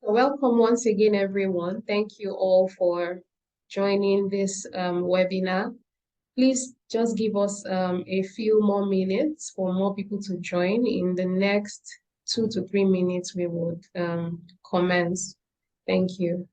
Welcome once again, everyone. Thank you all for joining this webinar. Please just give us a few more minutes for more people to join. In the next 2 to 3 minutes, we would commence. Thank you.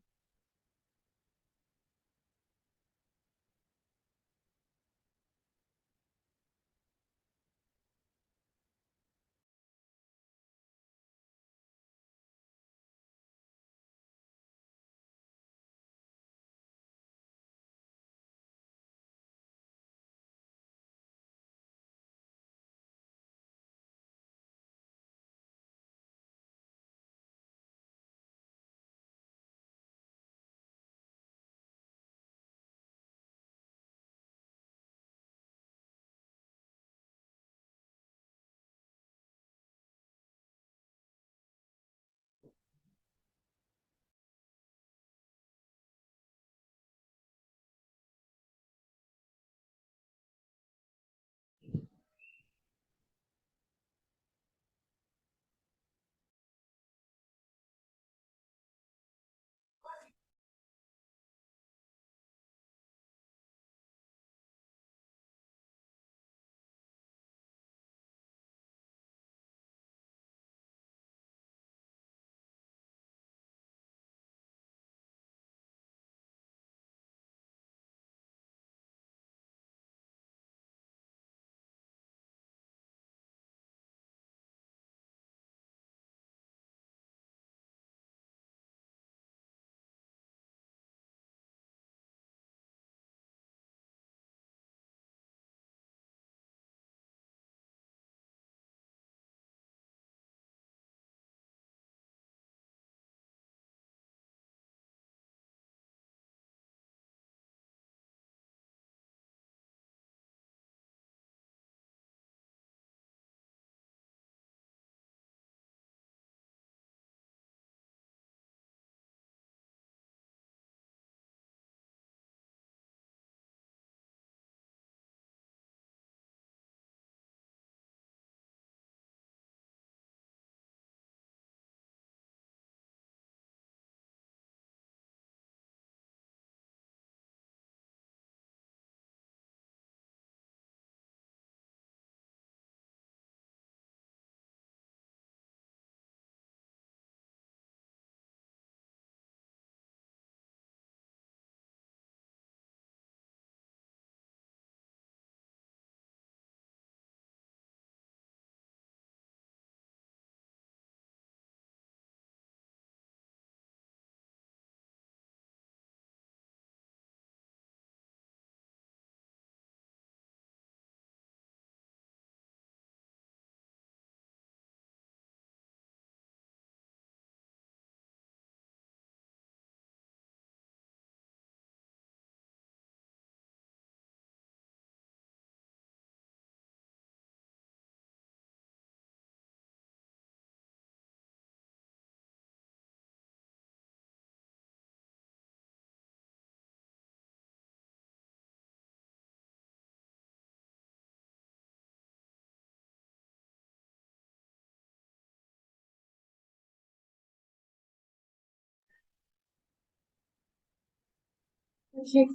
Okay.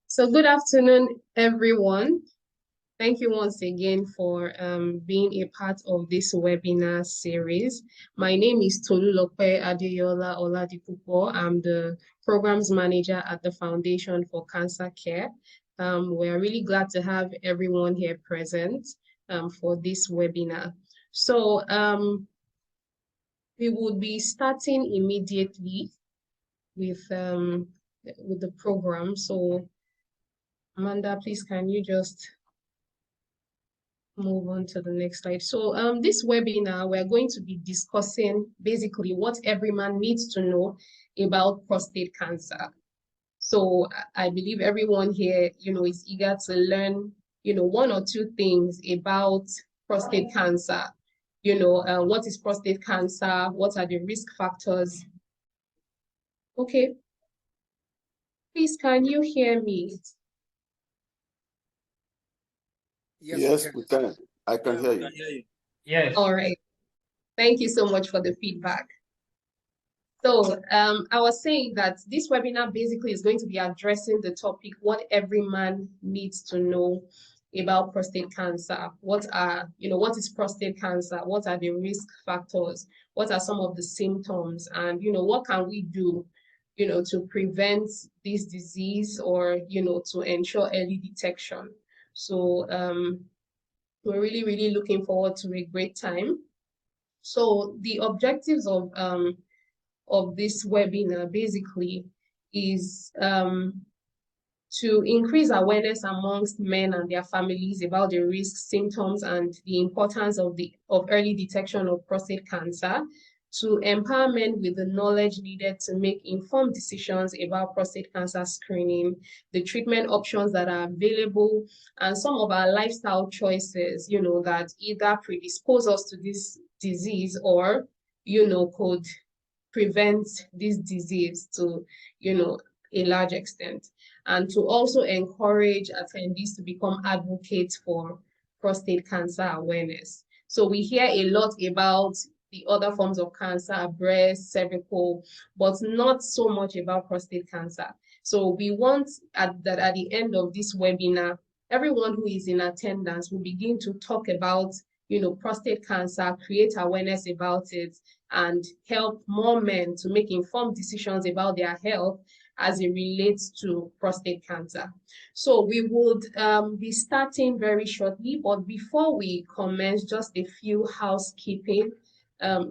So good afternoon, everyone. Thank you once again for being a part of this webinar series. My name is Tolulope Adeyola Oladipupo. I'm the Programs Manager at the Foundation for Cancer Care. We're really glad to have everyone here present for this webinar. So we would be starting immediately with the program. So Amanda, please, can you just move on to the next slide? So this webinar, we're going to be discussing basically what every man needs to know about prostate cancer. So I believe everyone here, is eager to learn, one or two things about prostate cancer. What is prostate cancer? What are the risk factors? Okay, please, can you hear me? Yes, we can. I can hear you. Yes. All right. Thank you so much for the feedback. So I was saying that this webinar basically is going to be addressing the topic, what every man needs to know about prostate cancer. What is prostate cancer? What are the risk factors? What are some of the symptoms? And, what can we do, to prevent this disease or, to ensure early detection? So we're really, really looking forward to a great time. So the objectives of this webinar basically is to increase awareness amongst men and their families about the risks, symptoms, and the importance of early detection of prostate cancer, to empower men with the knowledge needed to make informed decisions about prostate cancer screening, the treatment options that are available, and some of our lifestyle choices, that either predispose us to this disease or, could prevent this disease to, a large extent, and to also encourage attendees to become advocates for prostate cancer awareness. So we hear a lot about the other forms of cancer, breast, cervical, but not so much about prostate cancer. So we want that at the end of this webinar, everyone who is in attendance will begin to talk about, prostate cancer, create awareness about it, and help more men to make informed decisions about their health as it relates to prostate cancer. So we would be starting very shortly, but before we commence, just a few housekeeping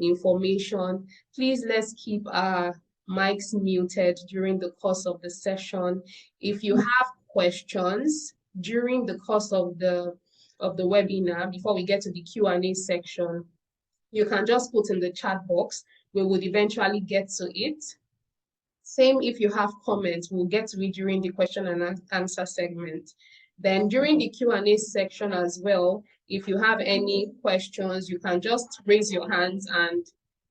information. Please, let's keep our mics muted during the course of the session. If you have questions during the course of the webinar, before we get to the Q&A section, you can just put in the chat box. We would eventually get to it. Same if you have comments, we'll get to it during the question and answer segment. Then during the Q&A section as well, if you have any questions, you can just raise your hands and,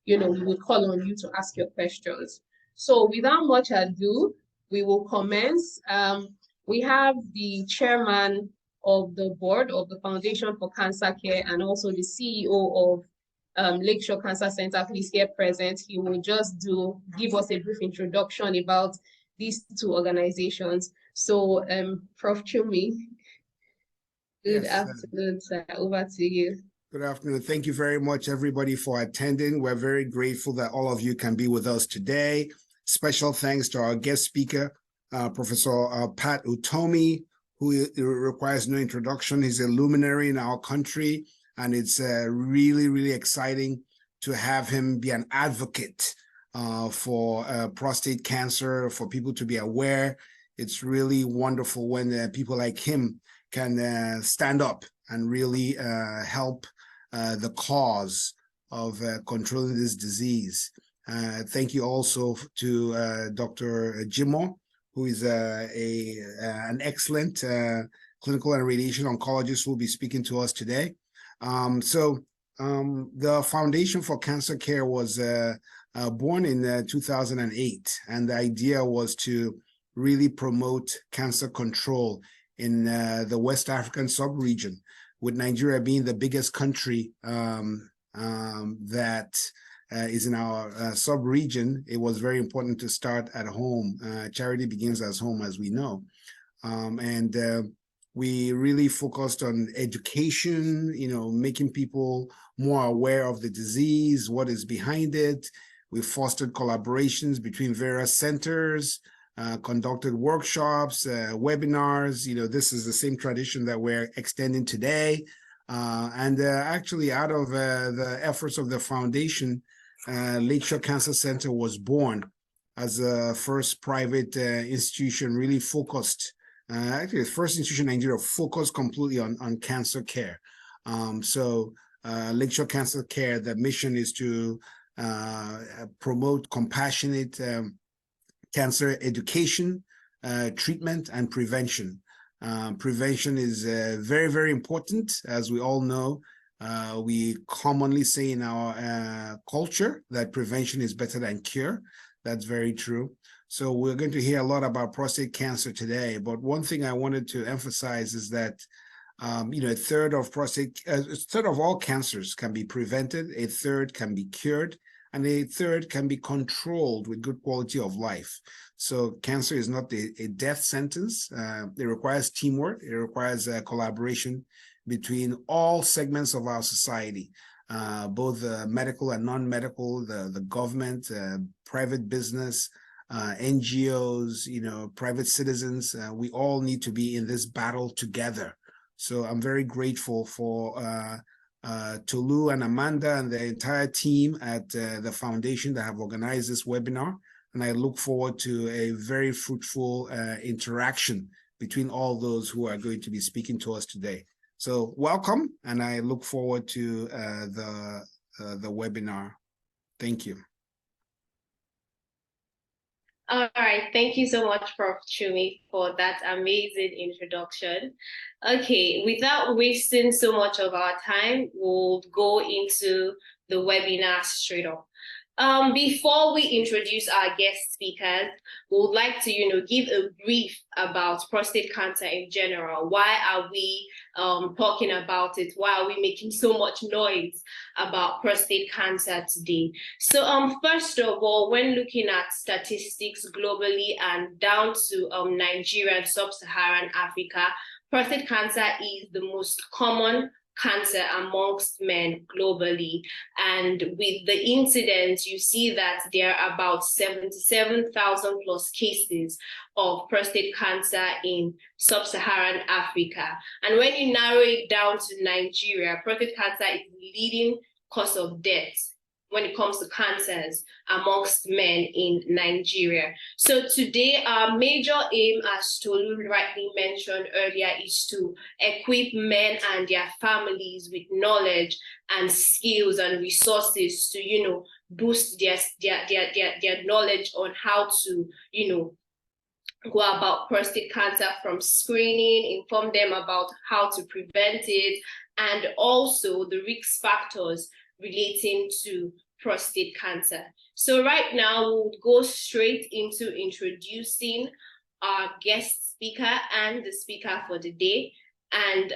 we will call on you to ask your questions. So without much ado, we will commence. We have the chairman of the board of the Foundation for Cancer Care and also the CEO of Lakeshore Cancer Center, who is here present. He will just give us a brief introduction about these two organizations. So, Prof. Chumi, good afternoon, sir. Over to you. Good afternoon. Thank you very much, everybody, for attending. We're very grateful that all of you can be with us today. Special thanks to our guest speaker, Professor Pat Utomi, who requires no introduction. He's a luminary in our country. And it's really, really exciting to have him be an advocate for prostate cancer, for people to be aware. It's really wonderful when people like him can stand up and really help the cause of controlling this disease. Thank you also to Dr. Jimo, who is an excellent clinical and radiation oncologist who will be speaking to us today. The Foundation for Cancer Care was born in 2008, and the idea was to really promote cancer control in the West African sub-region, with Nigeria being the biggest country that is in our sub-region. It was very important to start at home. Charity begins at home, as we know. We really focused on education, making people more aware of the disease, what is behind it. We fostered collaborations between various centers, conducted workshops, webinars. This is the same tradition that we're extending today. Actually, out of the efforts of the foundation, Lakeshore Cancer Center was born as a first private institution really focused. Actually, the first institution in Nigeria focused completely on cancer care. Lakeshore Cancer Care, the mission is to promote compassionate cancer education, treatment, and prevention. Prevention is very, very important. As we all know, we commonly say in our culture that prevention is better than cure. That's very true. So we're going to hear a lot about prostate cancer today. But one thing I wanted to emphasize is that, a third of all cancers can be prevented, a third can be cured, And the third can be controlled with good quality of life. So cancer is not a death sentence. It requires teamwork. It requires collaboration between all segments of our society, both medical and non-medical, the government, private business, NGOs, private citizens. We all need to be in this battle together. So I'm very grateful for Tolu and Amanda and the entire team at the foundation that have organized this webinar. And I look forward to a very fruitful interaction between all those who are going to be speaking to us today. So welcome, and I look forward to the webinar. Thank you. All right, thank you so much, Prof. Chumi, for that amazing introduction. Okay, without wasting so much of our time, we'll go into the webinar straight up. Before we introduce our guest speakers, we would like to, give a brief about prostate cancer in general. Why are we talking about it? Why are we making so much noise about prostate cancer today? So, first of all, when looking at statistics globally and down to Nigeria and sub-Saharan Africa, prostate cancer is the most common cancer amongst men globally. And with the incidence, you see that there are about 77,000 plus cases of prostate cancer in sub-Saharan Africa. And when you narrow it down to Nigeria, prostate cancer is the leading cause of death when it comes to cancers amongst men in Nigeria. So today, our major aim, as Tolu rightly mentioned earlier, is to equip men and their families with knowledge and skills and resources to, boost their knowledge on how to, go about prostate cancer from screening, inform them about how to prevent it, and also the risk factors relating to prostate cancer. So right now, we'll go straight into introducing our guest speaker and the speaker for the day. And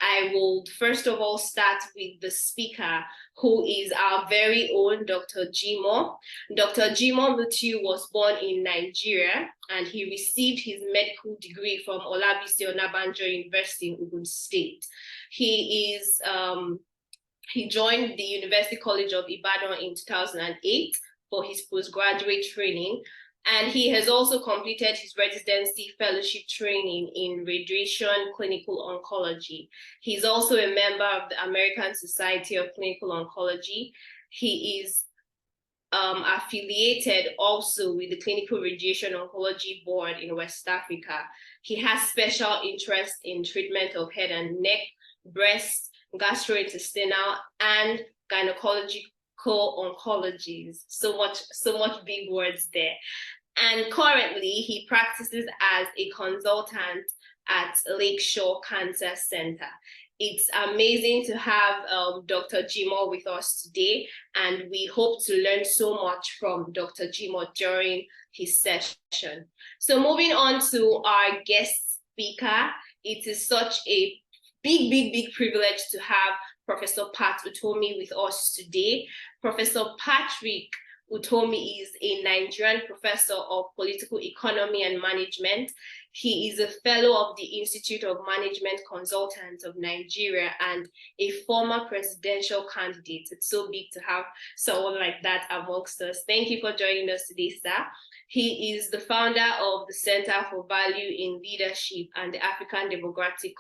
I will first of all start with the speaker, who is our very own Dr. Jimoh. Dr. Jimoh Mutiu was born in Nigeria, and he received his medical degree from Olabisi Onabanjo University in Ogun State. He joined the University College of Ibadan in 2008 for his postgraduate training, and he has also completed his residency fellowship training in radiation clinical oncology. He's also a member of the American Society of Clinical Oncology. He is affiliated also with the Clinical Radiation Oncology Board in West Africa. He has special interest in treatment of head and neck, breast, gastrointestinal, and gynecological oncologies. So much big words there. And currently, he practices as a consultant at Lakeshore Cancer Center. It's amazing to have Dr. Jimoh with us today, and we hope to learn so much from Dr. Jimoh during his session. So moving on to our guest speaker, it is such a big privilege to have Professor Pat Utomi with us today. Professor Patrick Utomi is a Nigerian professor of political economy and management. He is a fellow of the Institute of Management Consultants of Nigeria and a former presidential candidate. It's so big to have someone like that amongst us. Thank you for joining us today, sir. He is the founder of the Center for Value in Leadership and the African Democratic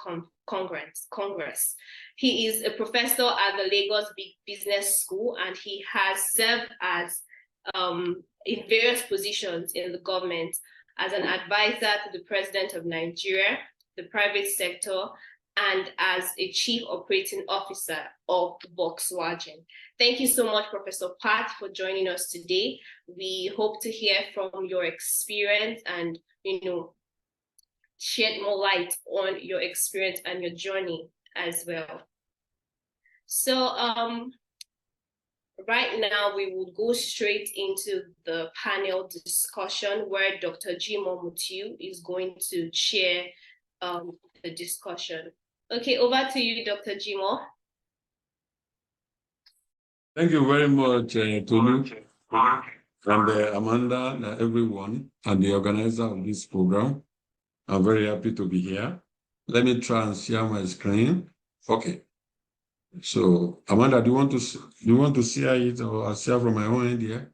Congress. He is a professor at the Lagos Business School, and he has served as in various positions in the government as an advisor to the President of Nigeria, the private sector, and as a chief operating officer of Volkswagen. Thank you so much, Professor Pat, for joining us today. We hope to hear from your experience and, shed more light on your experience and your journey as well. So right now, we will go straight into the panel discussion where Dr. Jimoh Mutiu is going to chair the discussion. Okay, over to you, Dr. Jimoh. Thank you very much, Tolu, and Amanda, everyone, and the organizer of this program. I'm very happy to be here. Let me try and share my screen. Okay. So, Amanda, do you want to share it, or I'll share from my own end here?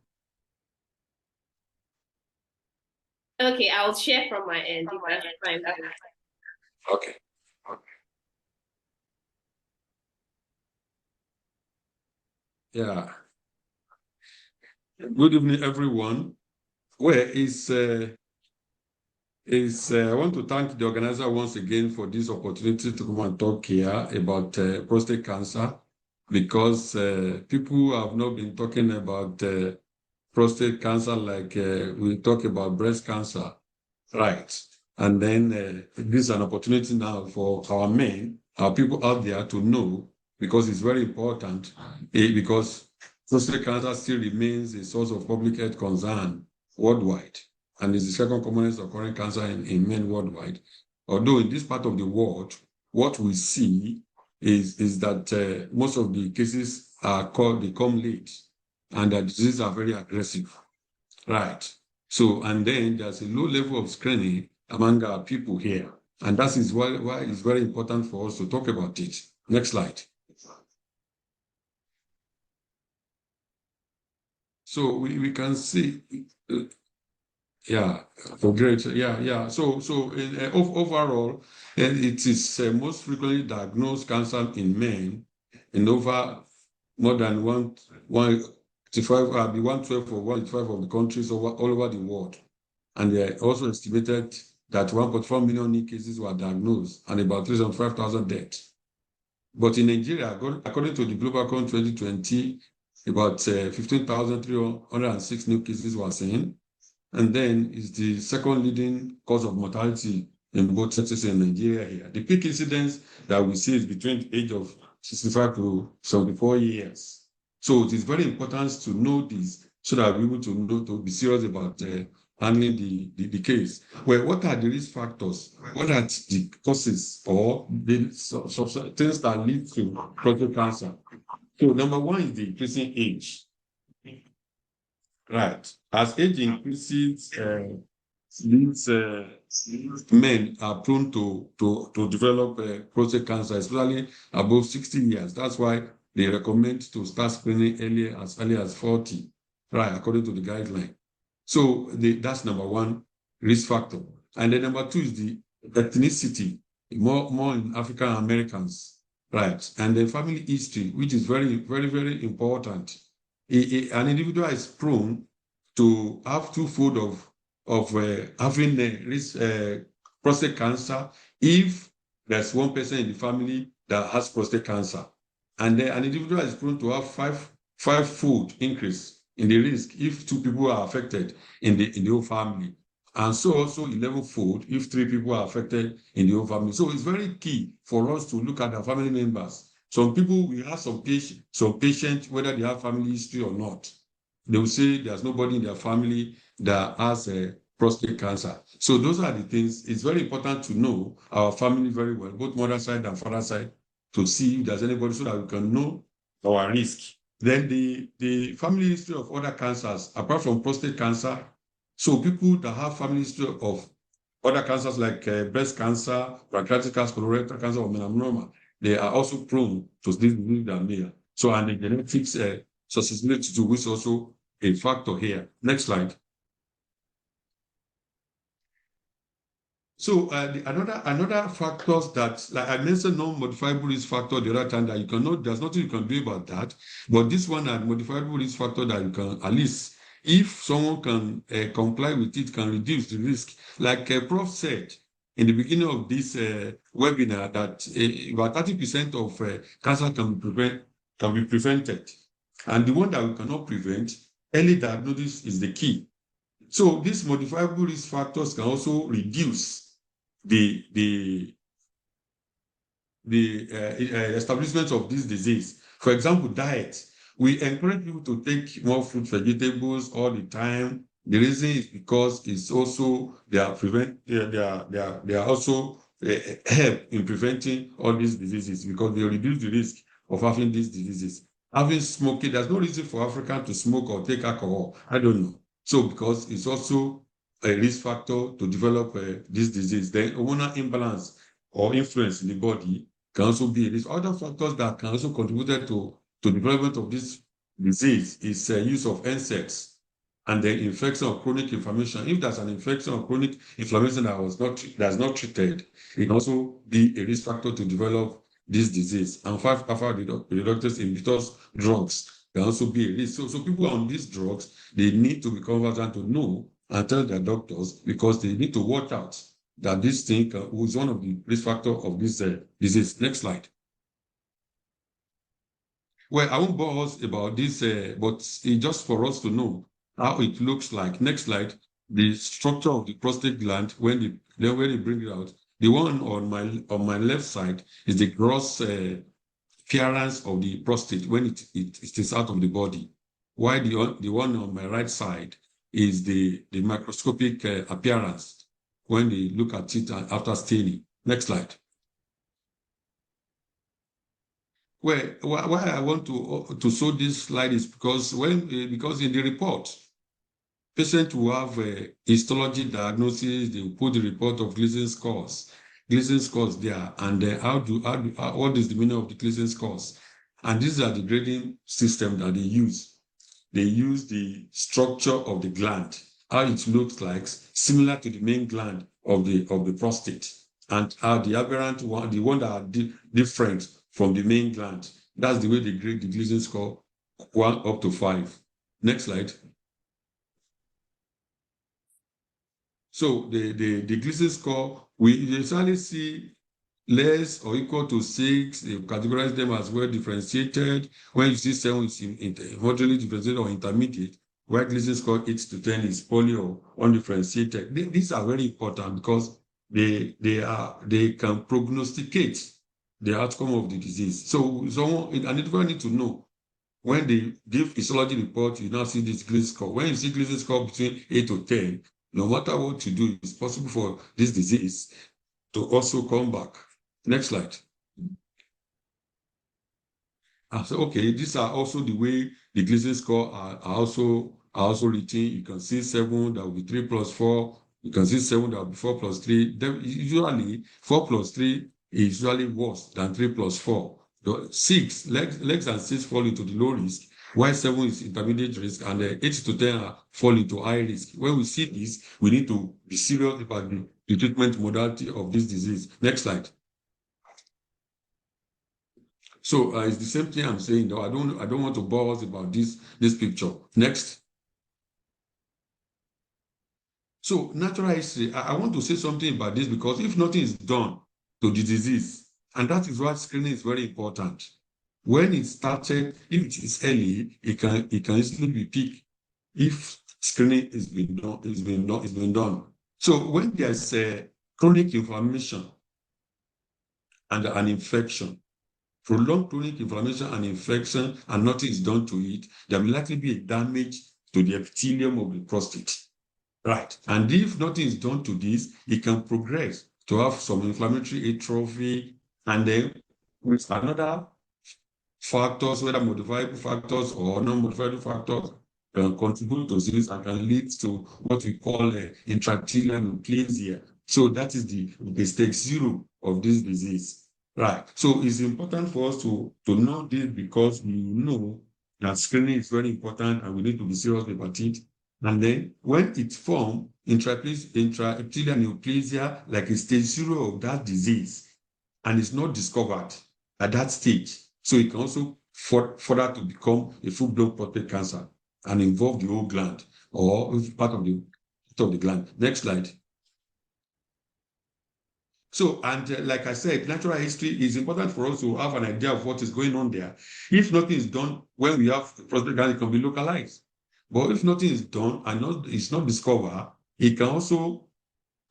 Okay, I'll share from my end if that's fine. Okay. Yeah. Good evening, everyone. Well, I want to thank the organizer once again for this opportunity to come and talk here about prostate cancer, because people have not been talking about prostate cancer like we talk about breast cancer, right? And then this is an opportunity now for our men, our people out there to know, because it's very important, because prostate cancer still remains a source of public health concern worldwide, and is the second commonest occurring cancer in men worldwide. Although in this part of the world, what we see is that most of the cases they come late, and the diseases are very aggressive, right? So, and then there's a low level of screening among our people here. And that is why it's very important for us to talk about it. Next slide. So we can see, yeah, great. Yeah. So overall, it is most frequently diagnosed cancer in men in over more than 112 or 185 of the countries all over the world. And they also estimated that 1.4 million new cases were diagnosed and about 305,000 deaths. But in Nigeria, according to the Global 2020, about 15,306 new cases were seen. And then it's the second leading cause of mortality in both sexes in Nigeria here. The peak incidence that we see is between the age of 65 to 74 years. So it is very important to know this so that we're able to know, to be serious about handling the case. Well, what are the risk factors? What are the causes or the things that lead to prostate cancer? So number one is the increasing age. Right. As age increases, these men are prone to develop prostate cancer, especially above 60 years. That's why they recommend to start screening early as 40, right, according to the guideline. So that's number one risk factor. And then number two is the ethnicity, more in African Americans, right? And the family history, which is very, very, very important. An individual is prone to have twofold of having prostate cancer if there's one person in the family that has prostate cancer. And then an individual is prone to have five-fold increase in the risk if two people are affected in the whole family. And so also 11-fold if 3 people are affected in the whole family. So it's very key for us to look at our family members. Some people, we have some patients, whether they have family history or not, they will say there's nobody in their family that has a prostate cancer. So those are the things. It's very important to know our family very well, both mother side and father side, to see if there's anybody so that we can know our risk. Then the family history of other cancers, apart from prostate cancer, so people that have family history of other cancers like breast cancer, pancreatic cancer, colorectal cancer, or melanoma, they are also prone to this disease than male. So, and the genetics susceptibility to which is also a factor here. Next slide. So another factors that, like I mentioned, non-modifiable risk factor the other time that you cannot, there's nothing you can do about that. But this one, a modifiable risk factor that you can, at least, if someone can comply with it, can reduce the risk. Like Prof said in the beginning of this webinar, that about 30% of cancer can be prevented. And the one that we cannot prevent, early diagnosis is the key. So these modifiable risk factors can also reduce the establishment of this disease. For example, diet. We encourage people to take more fruit, vegetables all the time. The reason is because it's also they are also help in preventing all these diseases, because they reduce the risk of having these diseases. having smoking, there's no reason for African to smoke or take alcohol. I don't know. So because it's also a risk factor to develop this disease. Then hormonal imbalance or influence in the body can also be a risk. Other factors that can also contribute to development of this disease is use of NSAIDs and the infection of chronic inflammation. If there's an infection of chronic inflammation that's not treated, it can also be a risk factor to develop this disease. And 5-alpha reductase inhibitors drugs can also be a risk. So people on these drugs, they need to be conversant to know and tell their doctors, because they need to watch out that this thing is one of the risk factors of this disease. Next slide. Well, I won't bore us about this, but it's just for us to know how it looks like. Next slide. The structure of the prostate gland when they bring it out. The one on my left side is the gross appearance of the prostate when it is out of the body, while the one on my right side is the microscopic appearance when they look at it after staining. Next slide. Well, why I want to show this slide is because because in the report, patient will have a histology diagnosis. They will put the report of Gleason scores there, and what is the meaning of the Gleason scores? And these are the grading system that they use. They use the structure of the gland, how it looks like, similar to the main gland of the prostate, and how the aberrant one, the one that are different from the main gland. That's the way they grade the Gleason score, 1 up to 5. Next slide. So the Gleason score, we usually see less or equal to 6. They categorize them as well differentiated. When you see 7, it's moderately differentiated or intermediate. Where Gleason score 8 to 10 is poly or undifferentiated. These are very important because they can prognosticate the outcome of the disease. So an individual need to know when they give histology report, you now see this Gleason score. When you see Gleason score between 8 to 10, no matter what you do, it's possible for this disease to also come back. Next slide. So, okay, these are also the way the Gleason score are also written. You can see 7, that will be 3 plus 4. You can see 7, that will be 4 plus 3. Then usually 4 plus 3 is usually worse than 3 plus 4. 6, legs and 6 fall into the low risk, while 7 is intermediate risk, and 8 to 10 fall into high risk. When we see this, we need to be serious about the treatment modality of this disease. Next slide. So it's the same thing I'm saying, though. I don't want to bore us about this picture. Next. So natural history, I want to say something about this, because if nothing is done to the disease, and that is why screening is very important. When it started, if it is early, it can easily be picked if screening is being done. So when there's a chronic inflammation and an infection, prolonged chronic inflammation and infection, and nothing is done to it, there will likely be a damage to the epithelium of the prostate. Right. And if nothing is done to this, it can progress to have some inflammatory atrophy, and then with another factors, whether modifiable factors or non-modifiable factors, can contribute to this and can lead to what we call intraepithelial neoplasia. So that is the stage 0 of this disease. Right. So it's important for us to know this, because we know that screening is very important and we need to be serious about it. And then when it forms intraepithelial neoplasia, like a stage 0 of that disease, and it's not discovered at that stage, so it can also further to become a full-blown prostate cancer and involve the whole gland or part of the gland. Next slide. So, and like I said, natural history is important for us to have an idea of what is going on there. If nothing is done, when we have prostate cancer, it can be localized. But if nothing is done and it's not discovered, it can also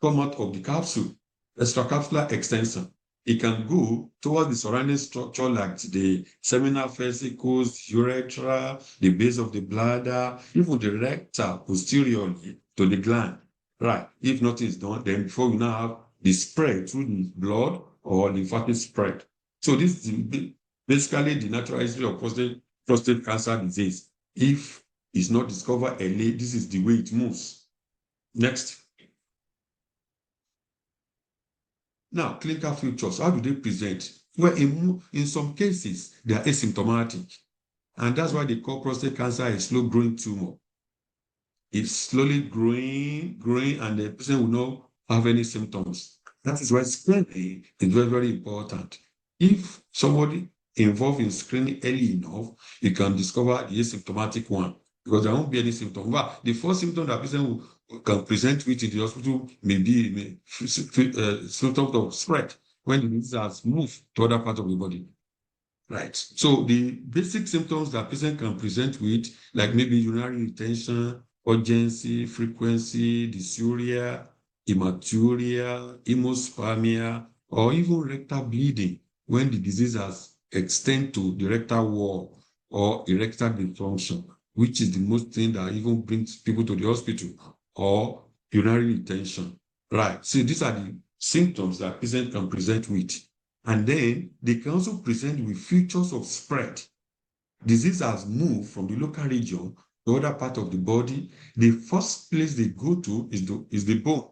come out of the capsule, extracapsular extension. It can go towards the surrounding structure, like the seminal vesicles, urethra, the base of the bladder, even the rectum posteriorly to the gland. Right. If nothing is done, then before we now have the spread through the blood or lymphatic spread. So this is basically the natural history of prostate prostate cancer disease. If it's not discovered early, this is the way it moves. Next. Now, clinical features, how do they present? Well, in some cases, they are asymptomatic. And that's why they call prostate cancer a slow-growing tumor. It's slowly growing, and the person will not have any symptoms. That is why screening is very, very important. If somebody involved in screening early enough, you can discover the asymptomatic one, because there won't be any symptom. But the first symptom that person can present with in the hospital may be symptoms of spread when the disease has moved to other parts of the body. Right. So the basic symptoms that patient can present with, like maybe urinary retention, urgency, frequency, dysuria, hematuria, hemospermia, or even rectal bleeding when the disease has extended to the rectal wall or erectile dysfunction, which is the most thing that even brings people to the hospital, or urinary retention. Right. So these are the symptoms that patient can present with. And then they can also present with features of spread. Disease has moved from the local region to other part of the body. The first place they go to is the bone,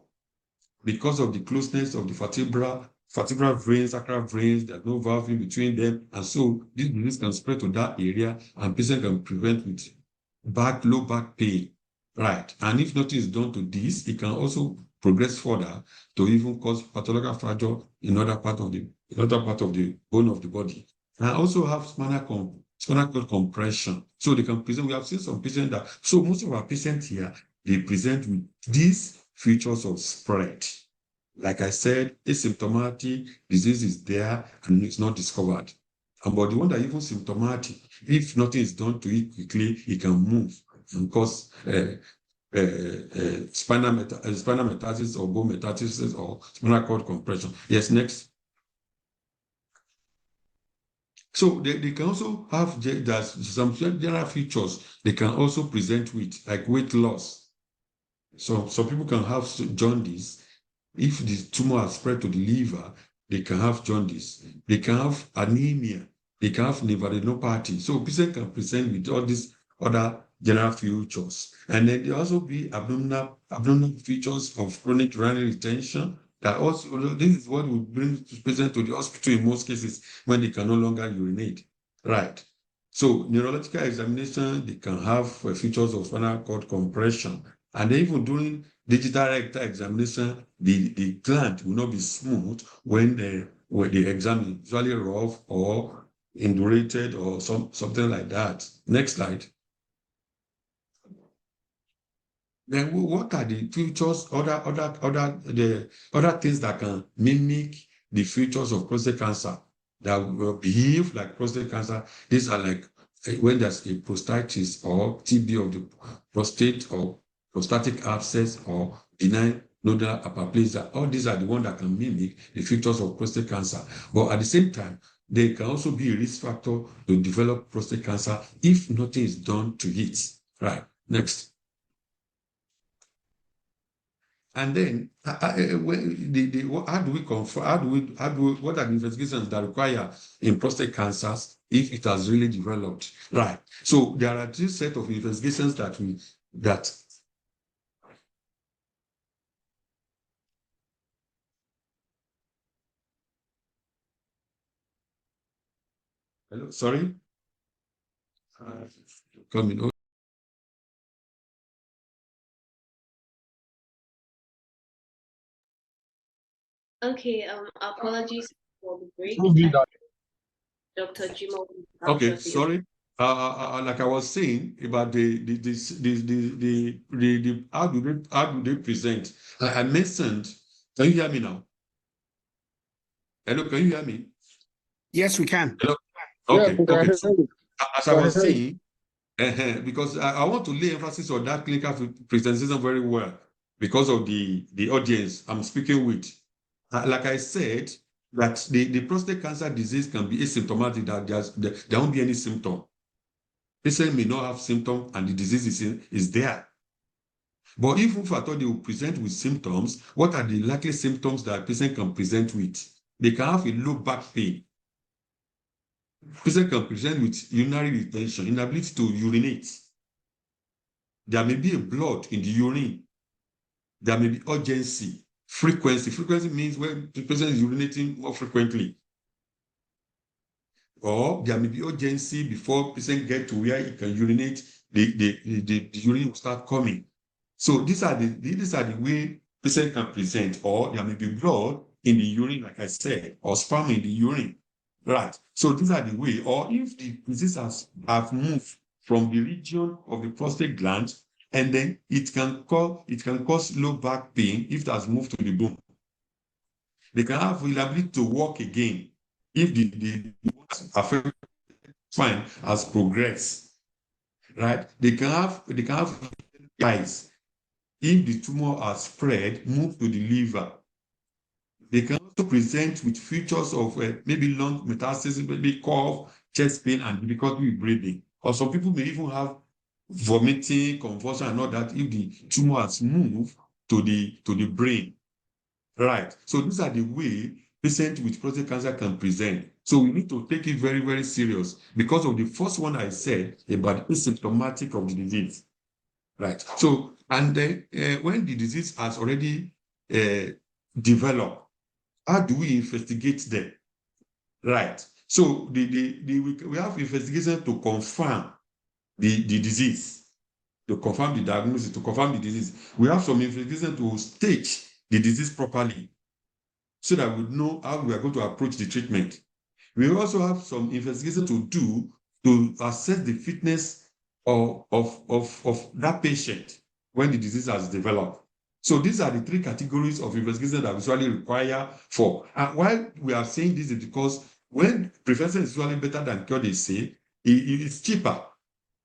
because of the closeness of the vertebral veins, sacral veins. There's no valve in between them, and so this disease can spread to that area, and patient can prevent with low back pain. Right. And if nothing is done to this, it can also progress further to even cause pathological fracture in other part of the bone of the body. And also have spinal cord compression. So they can present. We have seen some patients that. So most of our patients here, they present with these features of spread. Like I said, asymptomatic disease is there and it's not discovered. But the one that even symptomatic, if nothing is done to it quickly, it can move and cause spinal metastasis or bone metastasis or spinal cord compression. Yes, next. So they can also have some general features they can also present with, like weight loss. So some people can have jaundice. If the tumor has spread to the liver, they can have jaundice. They can have anemia. They can have nephrodenopathy. So patient can present with all these other general features. And then there also be abdominal features of chronic urinary retention. That also, this is what will bring the patient to the hospital in most cases when they can no longer urinate. Right. So neurological examination, they can have features of spinal cord compression. And even during digital rectal examination, the gland will not be smooth when the exam is usually rough or indurated or something like that. Next slide. Then what are the features, other things that can mimic the features of prostate cancer that will behave like prostate cancer? These are like when there's a prostatitis or TB of the prostate, or prostatic abscess, or benign nodular hyperplasia. All these are the ones that can mimic the features of prostate cancer. But at the same time, they can also be a risk factor to develop prostate cancer if nothing is done to it. Right. Next. And then, how do we confirm? What are the investigations that require in prostate cancers if it has really developed? Right. So there are two sets of investigations that. Hello, sorry. Coming. Okay, apologies for the break. Dr. Jimo. Okay, sorry. Like I was saying about the how do they present? I mentioned. Can you hear me now? Hello, can you hear me? Yes, we can. Hello? Okay, okay. So, as I was saying, because I want to lay emphasis on that clinical presentation very well because of the audience I'm speaking with. Like I said, that the prostate cancer disease can be asymptomatic, that there won't be any symptom. Patient may not have symptom and the disease is there. But if at all they will present with symptoms, what are the likely symptoms that a patient can present with? They can have a low back pain. patient can present with urinary retention, inability to urinate. There may be a blood in the urine. There may be urgency, frequency. Frequency means when the patient is urinating more frequently. Or there may be urgency before patient get to where he can urinate, the urine will start coming. So these are the way patient can present, or there may be blood in the urine, like I said, or sperm in the urine. Right. So these are the way, or if the disease have moved from the region of the prostate gland, and then it can cause low back pain if it has moved to the bone. They can have inability to walk again if the affected spine has progressed. Right? They can have eyes if the tumor has spread, move to the liver. They can also present with features of maybe lung metastasis, maybe cough, chest pain, and difficulty with breathing. Or some people may even have vomiting, convulsion, and all that if the tumor has moved to the brain. Right. So these are the way patients with prostate cancer can present. So we need to take it very, very serious because of the first one I said about asymptomatic of the disease. Right. So, and then when the disease has already developed, how do we investigate them? Right. So we have investigation to confirm the disease, to confirm the diagnosis, to confirm the disease. We have some investigation to stage the disease properly so that we know how we are going to approach the treatment. We also have some investigation to do to assess the fitness of that patient when the disease has developed. So these are the three categories of investigation that we usually require for. And why we are saying this is because when prevention is usually better than cure, they say, it's cheaper.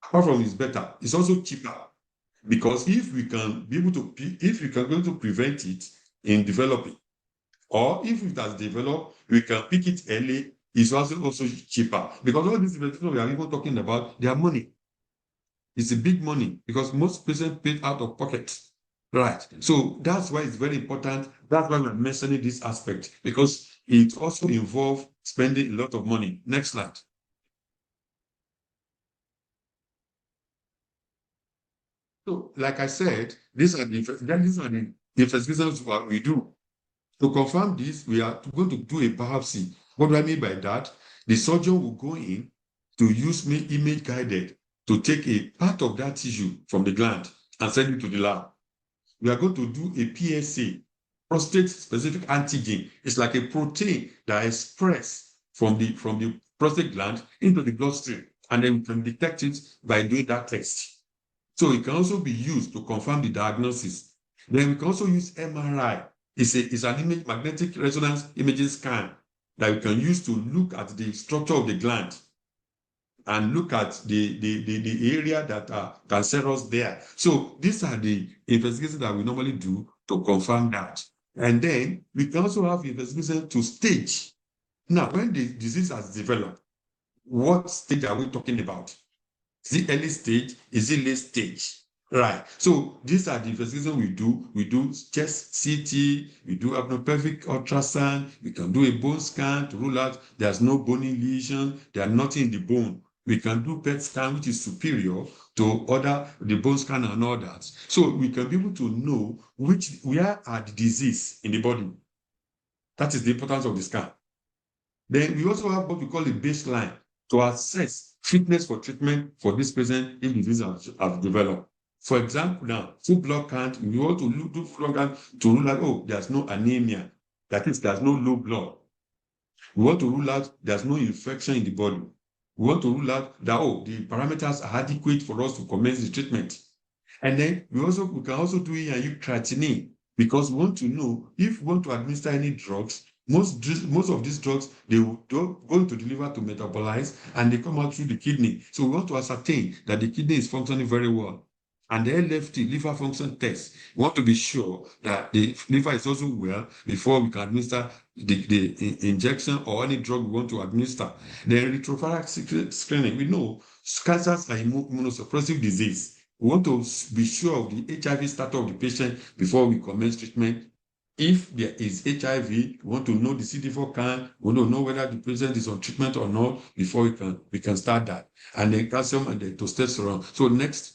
Apart from it's better, it's also cheaper. Because if we can be able to prevent it in developing, or if it has developed, we can pick it early, it's also cheaper. Because all these investigations we are even talking about, they are money. It's a big money because most patients pay out of pocket. Right. So that's why it's very important. That's why we're mentioning this aspect, because it also involves spending a lot of money. Next slide. So, like I said, these are the investigations we do. To confirm this, we are going to do a biopsy. What do I mean by that? The surgeon will go in to use image guided to take a part of that tissue from the gland and send it to the lab. We are going to do a PSA, prostate specific antigen. It's like a protein that is expressed from the prostate gland into the bloodstream, and then we can detect it by doing that test. So it can also be used to confirm the diagnosis. Then we can also use MRI. It's an magnetic resonance imaging scan that we can use to look at the structure of the gland and look at the area that are cancerous there. So these are the investigations that we normally do to confirm that. And then we can also have investigation to stage. Now, when the disease has developed, what stage are we talking about? Is it early stage? Is it late stage? Right. So these are the investigations we do. We do chest CT, we do abdominopelvic ultrasound, we can do a bone scan to rule out there's no bony lesion, there's nothing in the bone. We can do PET scan, which is superior to the bone scan and all that. So we can be able to know where are the disease in the body. That is the importance of the scan. Then we also have what we call a baseline to assess fitness for treatment for this patient if disease have developed. For example, now, full blood count, we want to do full blood count to rule out, oh, there's no anemia. That is, there's no low blood. We want to rule out there's no infection in the body. We want to rule out that, oh, the parameters are adequate for us to commence the treatment. And then we can also do creatinine, because we want to know if we want to administer any drugs. Most of these drugs, they will go to the liver to metabolize, and they come out through the kidney. So we want to ascertain that the kidney is functioning very well. And the LFT, liver function test, we want to be sure that the liver is also well before we can administer the injection or any drug we want to administer. Then retroviral screening, we know cancers are immunosuppressive disease. We want to be sure of the HIV status of the patient before we commence treatment If there is HIV, we want to know the CD4 count, we want to know whether the patient is on treatment or not before we can start that. And then calcium and the testosterone. So next.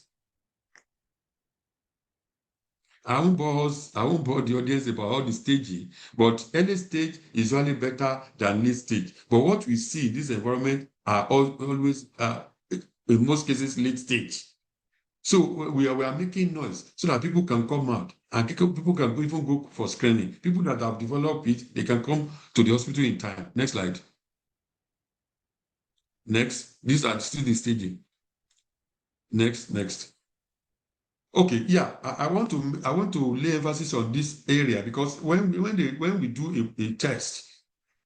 I won't bore the audience about all the staging, but early stage is usually better than late stage. But what we see in this environment are always, in most cases, late stage. So we are making noise so that people can come out and people can even go for screening. People that have developed it, they can come to the hospital in time. Next slide. Next, these are still the staging. Next. Okay, yeah, I want to lay emphasis on this area because when we do a test,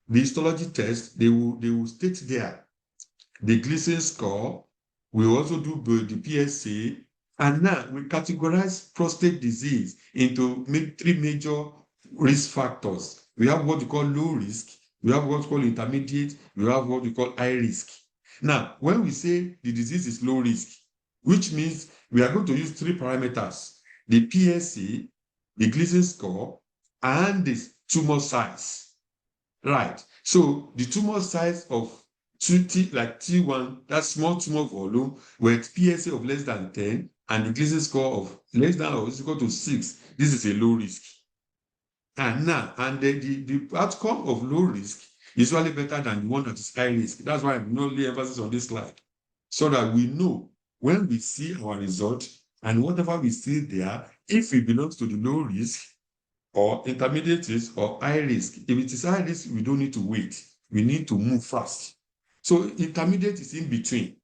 the histology test, they will state there the Gleason score. We also do the PSA, and now we categorize prostate disease into three major risk factors. We have what we call low risk, we have what we call intermediate, we have what we call high risk. Now, when we say the disease is low risk, which means we are going to use three parameters: the PSA, the Gleason score, and the tumor size. Right. So the tumor size of like T1, that small tumor volume, with PSA of less than 10 and the Gleason score of less than or equal to 6, this is a low risk. And now, the outcome of low risk is usually better than the one that is high risk. That's why I'm not laying emphasis on this slide, so that we know when we see our result and whatever we see there, if it belongs to the low risk or intermediate risk or high risk. If it is high risk, we don't need to wait. We need to move fast. So intermediate is in between.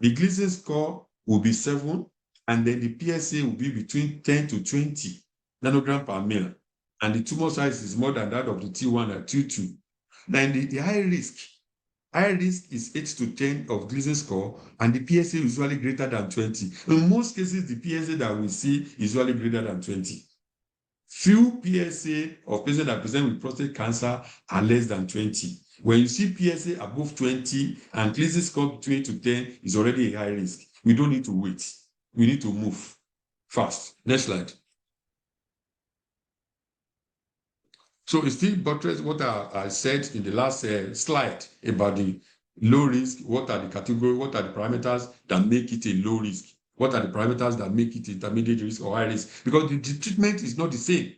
The Gleason score will be 7, and then the PSA will be between 10 to 20 nanogram per mil. And the tumor size is more than that of the T1 and T2. Then the high risk is 8 to 10 of Gleason score, and the PSA is usually greater than 20. In most cases, the PSA that we see is usually greater than 20. Few PSA of patients that present with prostate cancer are less than 20. When you see PSA above 20 and Gleason score between 8 to 10 is already a high risk. We don't need to wait. We need to move fast. Next slide. So it's still buttress what I said in the last slide about the low risk. What are the categories? What are the parameters that make it a low risk? What are the parameters that make it intermediate risk or high risk? Because the treatment is not the same.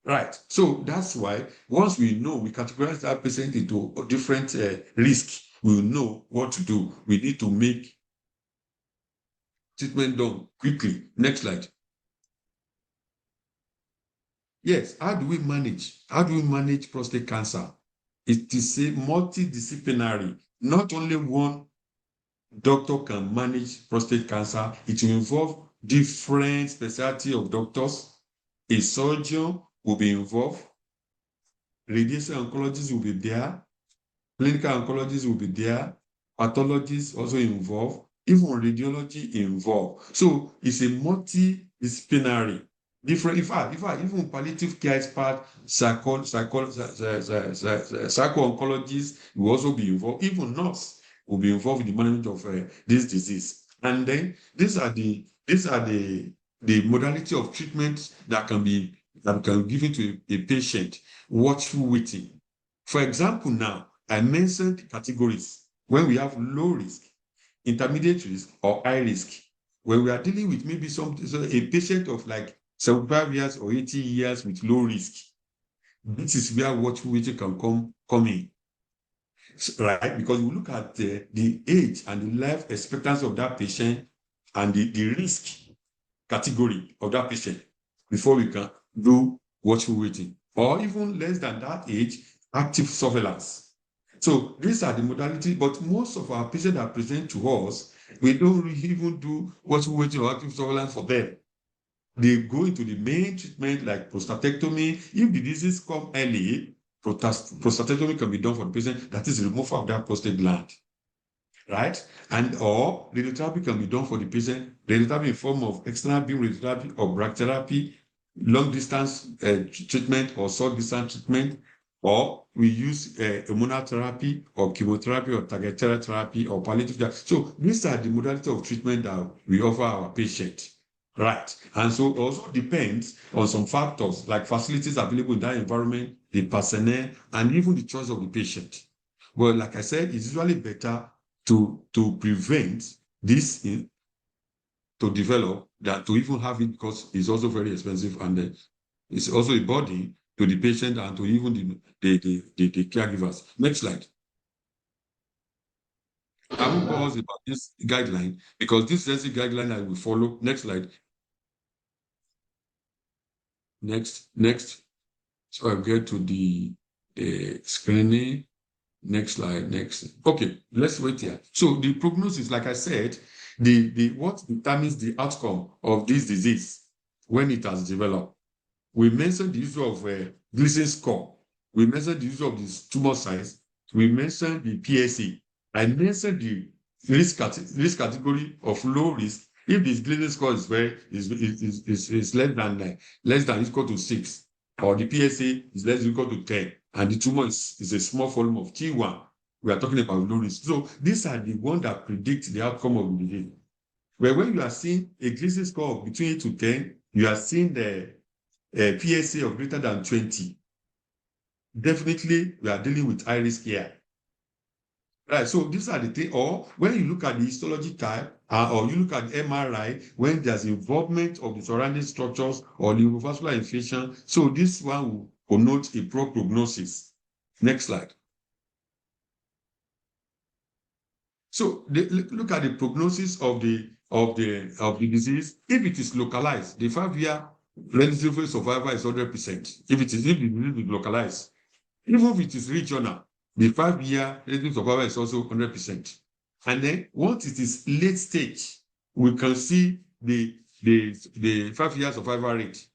Right. So that's why once we know, we categorize that patient into different risks, we will know what to do. We need to make treatment done quickly. Next slide. Yes, how do we manage? How do we manage prostate cancer? It is a multidisciplinary. Not only one doctor can manage prostate cancer. It will involve different specialty of doctors. A surgeon will be involved. Radiation oncologists will be there. Clinical oncologists will be there. Pathologists also involved. Even radiology involved. So it's a multidisciplinary. Different, in fact, even palliative care expert, psycho-oncologists will also be involved. Even nurse will be involved in the management of this disease. And then these are the modality of treatment that can be given to a patient. Watchful waiting. For example, now I mentioned categories when we have low risk, intermediate risk, or high risk. When we are dealing with maybe a patient of like 75 years or 80 years with low risk, this is where watchful waiting can come in, right? Because we look at the age and the life expectancy of that patient and the risk category of that patient before we can do watchful waiting, or even less than that age, active surveillance. So these are the modalities, but most of our patients that present to us, we don't really even do watchful waiting or active surveillance for them. They go into the main treatment like prostatectomy. If the disease comes early, prostatectomy can be done for the patient, that is removal of that prostate gland, right? And or radiotherapy can be done for the patient, radiotherapy in form of external beam radiotherapy or brachytherapy, long distance treatment or short distance treatment, or we use hormonal therapy or chemotherapy or targeted therapy or palliative care. So these are the modalities of treatment that we offer our patients. Right. And so it also depends on some factors like facilities available in that environment, the personnel, and even the choice of the patient. Well, like I said, it's usually better to prevent this to develop than to even have it, because it's also very expensive, and it's also a burden to the patient and to even the caregivers. Next slide. I will pause about this guideline because this is the guideline I will follow. Next slide. Next. So I'll get to the screening. Next slide. Next. Okay, let's wait here. So the prognosis, like I said, the what determines the outcome of this disease when it has developed. We mentioned the issue of Gleason score. We mentioned the issue of the tumor size. We mentioned the PSA. I mentioned the risk category of low risk. If this Gleason score is less than equal to 6, or the PSA is less than equal to 10, and the tumor is a small volume of T1, we are talking about low risk. So these are the ones that predict the outcome of the disease. But when you are seeing a Gleason score of between 8 to 10, you are seeing the PSA of greater than 20. Definitely, we are dealing with high risk here. Right, so these are the things. Or when you look at the histology type, or you look at MRI, when there's involvement of the surrounding structures or neurovascular infection, so this one will connote a poor prognosis. Next slide. So look at the prognosis of the disease. If it is localized, the 5-year relative survival is 100%. If it is localized, even if it is regional, the 5-year relative survival is also 100%. And then once it is late stage, we can see the 5-year survival rate.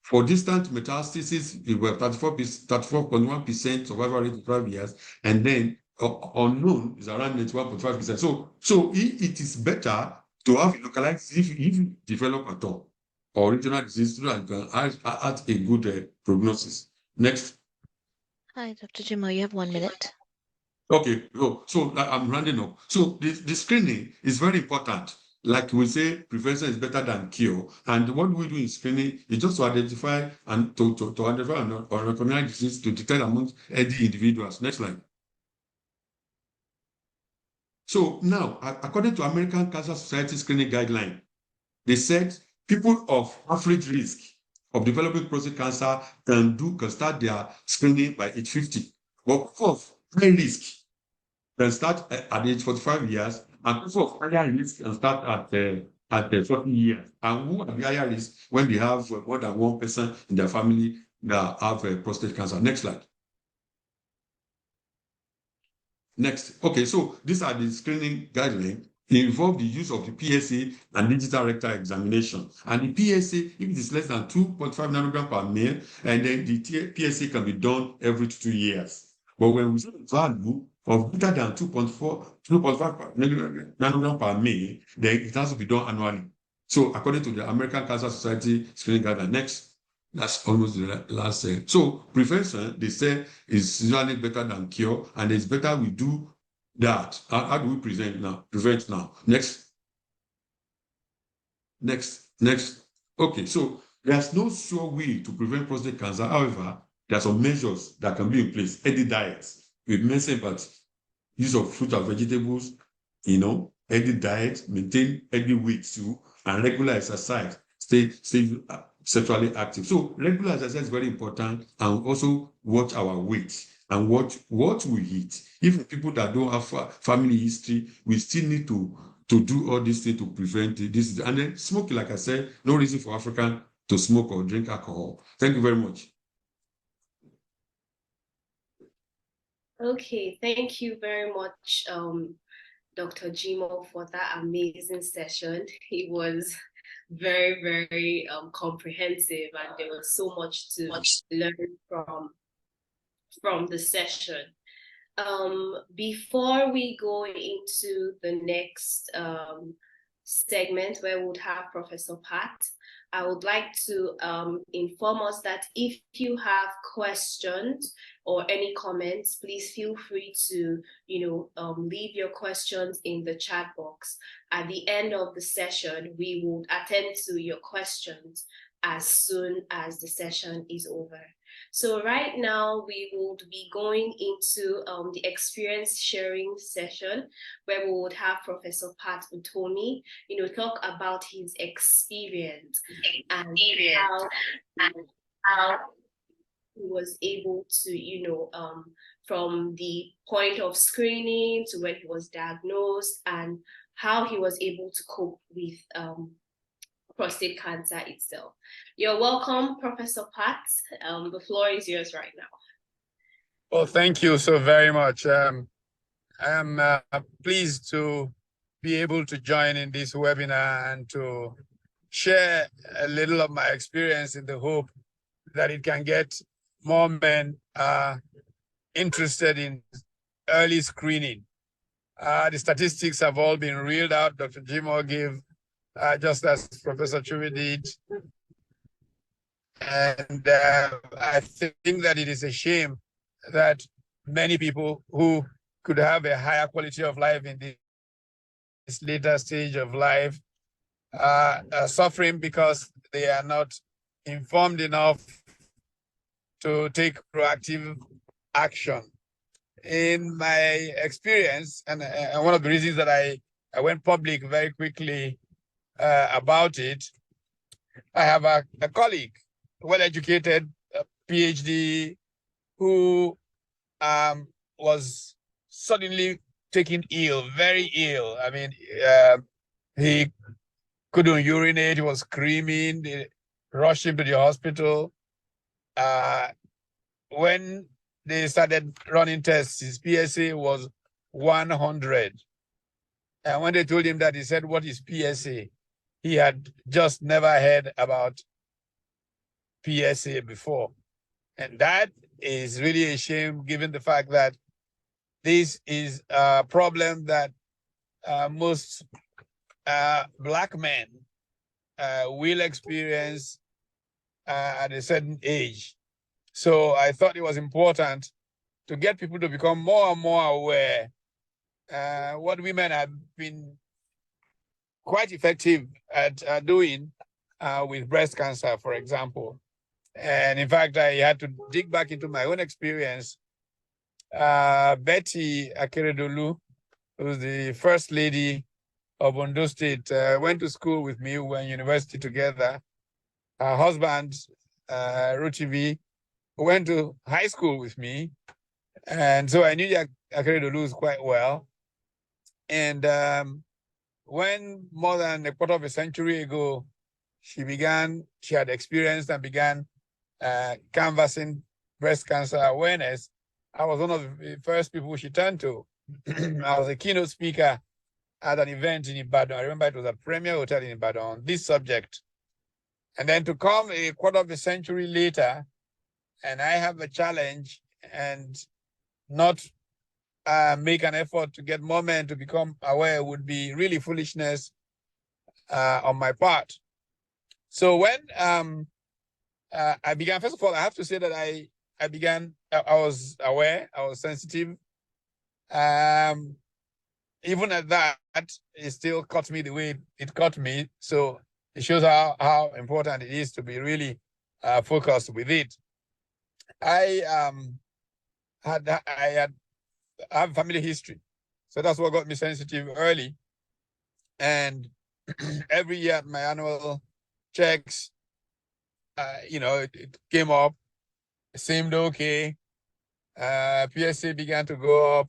For distant metastasis, it was 34.1% survival rate in 5 years, and then unknown is around 91.5%. So it is better to have localized if you develop at all, or regional disease, so that you can add a good prognosis. Next. Hi, Dr. Jimo, you have 1 minute. Okay, so I'm rounding up. So the screening is very important. Like we say, prevention is better than cure. And what we do in screening is just to identify and to identify or recognize disease to detect among healthy individuals. Next slide. So now, according to American Cancer Society screening guideline, they said people of average risk of developing prostate cancer can start their screening by age 50. But people of high risk can start at age 45 years, and people of higher risk can start at 40 years. And who are the higher risk when they have more than one person in their family that have prostate cancer? Next slide. Next. Okay, so these are the screening guidelines. They involve the use of the PSA and digital rectal examination. And the PSA, if it is less than 2.5 nanogram per ml, and then the PSA can be done every 2 years. But when we say the value of greater than 2.5 nanogram per ml, then it has to be done annually. So according to the American Cancer Society screening guideline, next. That's almost the last thing. So prevention, they say, is usually better than cure, and it's better we do that. How do we prevent now? Next. Okay, so there's no sure way to prevent prostate cancer. However, there are some measures that can be in place. Healthy diets. We've mentioned about use of fruit and vegetables, healthy diet, maintain healthy weight too, and regular exercise. Stay sexually active. So regular exercise is very important, and also watch our weight and what we eat. Even people that don't have family history, we still need to do all these things to prevent this. And then smoking, like I said, no reason for African to smoke or drink alcohol. Thank you very much. Okay, thank you very much, Dr. Jimo, for that amazing session. It was very, very comprehensive, and there was so much to learn from the session. Before we go into the next segment where we would have Professor Pat, I would like to inform us that if you have questions or any comments, please feel free to, leave your questions in the chat box. At the end of the session, we will attend to your questions as soon as the session is over. So right now we will be going into the experience sharing session, where we would have Professor Pat Utomi, talk about his experience and how he was able to, from the point of screening to when he was diagnosed, and how he was able to cope with prostate cancer itself. You're welcome, Professor Pat. The floor is yours right now. Well, thank you so very much. I'm pleased to be able to join in this webinar and to share a little of my experience in the hope that it can get more men interested in early screening. The statistics have all been reeled out. Dr. Jimo gave just as Professor Chumi did. And I think that it is a shame that many people who could have a higher quality of life in this later stage of life are suffering because they are not informed enough to take proactive action. In my experience, and one of the reasons that I went public very quickly about it, I have a colleague, well-educated, PhD, who was suddenly taken ill, very ill. I mean, he couldn't urinate, he was screaming, they rushed him to the hospital. When they started running tests, his PSA was 100. And when they told him that, he said, "What is PSA?" He had just never heard about PSA before. And that is really a shame, given the fact that this is a problem that most Black men will experience at a certain age. So I thought it was important to get people to become more and more aware. What women have been quite effective at doing with breast cancer, for example. And in fact, I had to dig back into my own experience. Betty Akeredolu, who's the first lady of Ondo State, went to school with me. We were in university together. Her husband, Ruchivi, went to high school with me. And so I knew Akeredolu quite well. And when more than a quarter of a century ago, she had experienced and began canvassing breast cancer awareness, I was one of the first people she turned to. I was a keynote speaker at an event in Ibadan. I remember it was a premier hotel in Ibadan on this subject. And then to come a quarter of a century later, and I have a challenge and not make an effort to get more men to become aware would be really foolishness on my part. So when I began, first of all, I have to say that I was aware, I was sensitive. Even at that, it still caught me the way it caught me. So it shows how important it is to be really focused with it. I have family history. So that's what got me sensitive early. And every year at my annual checks, it came up, it seemed okay. PSA began to go up.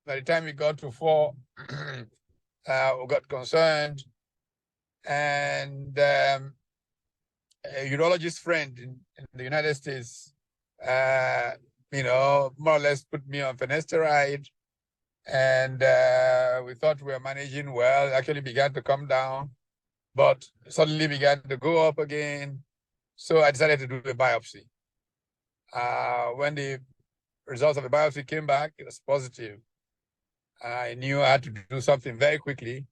By the time it got to 4, we got concerned. And a urologist friend in the United States, more or less put me on finasteride. And we thought we were managing well. It actually began to come down, but suddenly began to go up again. So I decided to do a biopsy. When the results of the biopsy came back, it was positive. I knew I had to do something very quickly.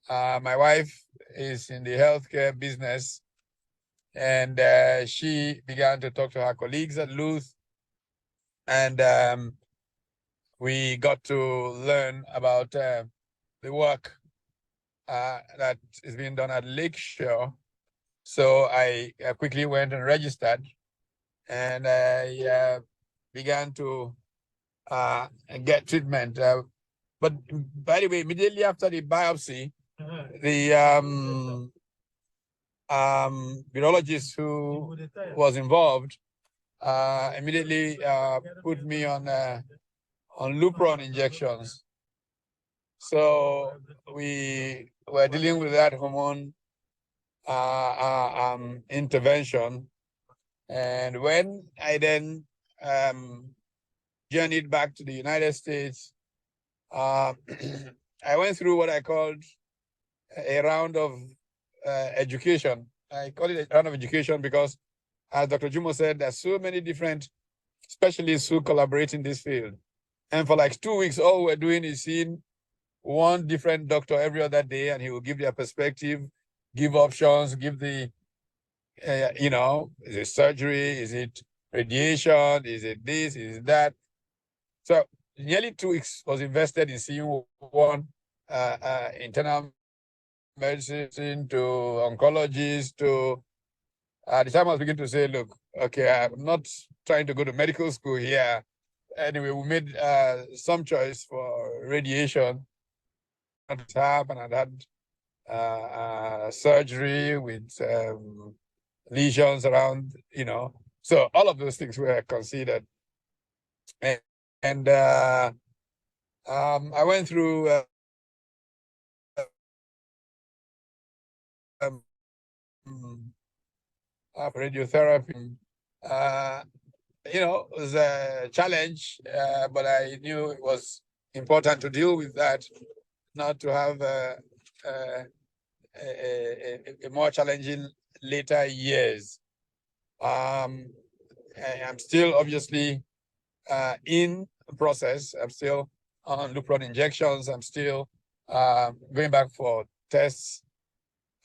My wife is in the healthcare business, and she began to talk to her colleagues at Luth. And we got to learn about the work that is being done at Lakeshore. So I quickly went and registered, and I began to get treatment. But by the way, immediately after the biopsy, the virologist who was involved immediately put me on Lupron injections. So we were dealing with that hormone intervention. And when I then journeyed back to the United States, I went through what I called a round of education. I call it a round of education because, as Dr. Jumo said, there's so many different specialists who collaborate in this field. And for like 2 weeks, all we're doing is seeing one different doctor every other day, and he will give their perspective, give options, give the, you know, is it surgery? Is it radiation? Is it this? Is it that? So nearly 2 weeks was invested in seeing one internal medicine to oncologist to, at the time I was beginning to say, look, okay, I'm not trying to go to medical school here. Anyway, we made some choice for radiation. And I had surgery with lesions around, you know. So all of those things were considered. And I went through radiotherapy. You know, it was a challenge, but I knew it was important to deal with that, not to have a more challenging later years. I'm still obviously in process. I'm still on Lupron injections. I'm still going back for tests.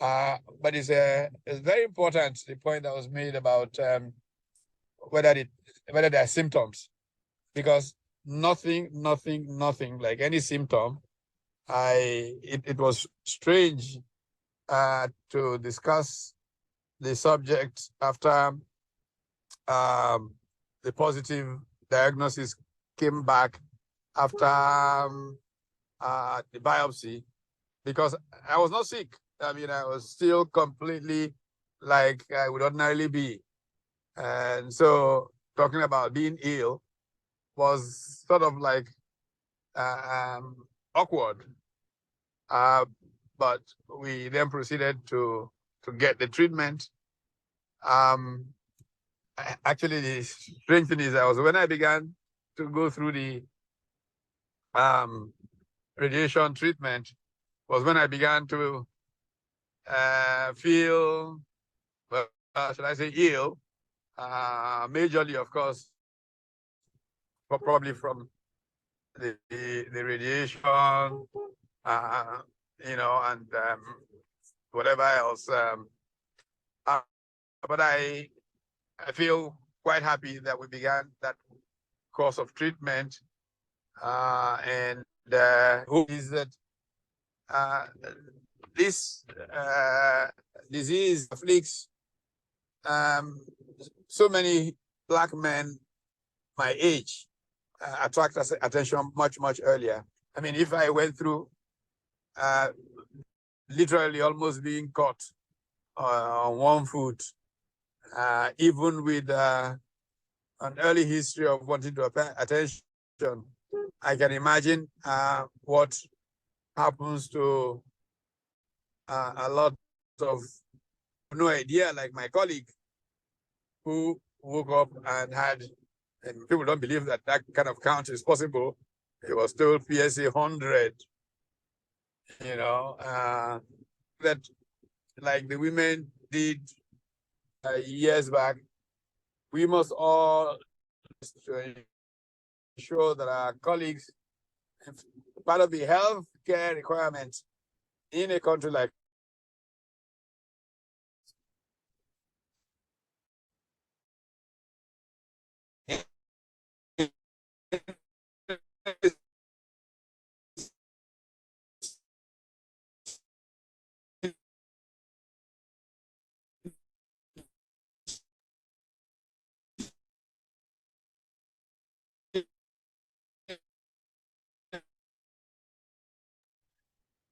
But it's very important, the point that was made about whether there are symptoms, because nothing like any symptom. It was strange to discuss the subject after the positive diagnosis came back after the biopsy, because I was not sick. I mean, I was still completely like I would ordinarily be. And so talking about being ill was sort of like awkward. But we then proceeded to get the treatment. Actually, the strange thing is, when I began to go through the radiation treatment, was when I began to feel, well, should I say ill, majorly, of course, probably from the radiation, you know, and whatever else. But I feel quite happy that we began that course of treatment, and hope is that this disease afflicts so many Black men my age, attract attention much earlier. I mean, if I went through literally almost being caught on one foot, even with an early history of wanting to pay attention, I can imagine what happens to a lot of no idea, like my colleague who woke up and had, and people don't believe that that kind of count is possible. It was still PSA 100, you know, that like the women did years back. We must all ensure that our colleagues, part of the health care requirements in a country like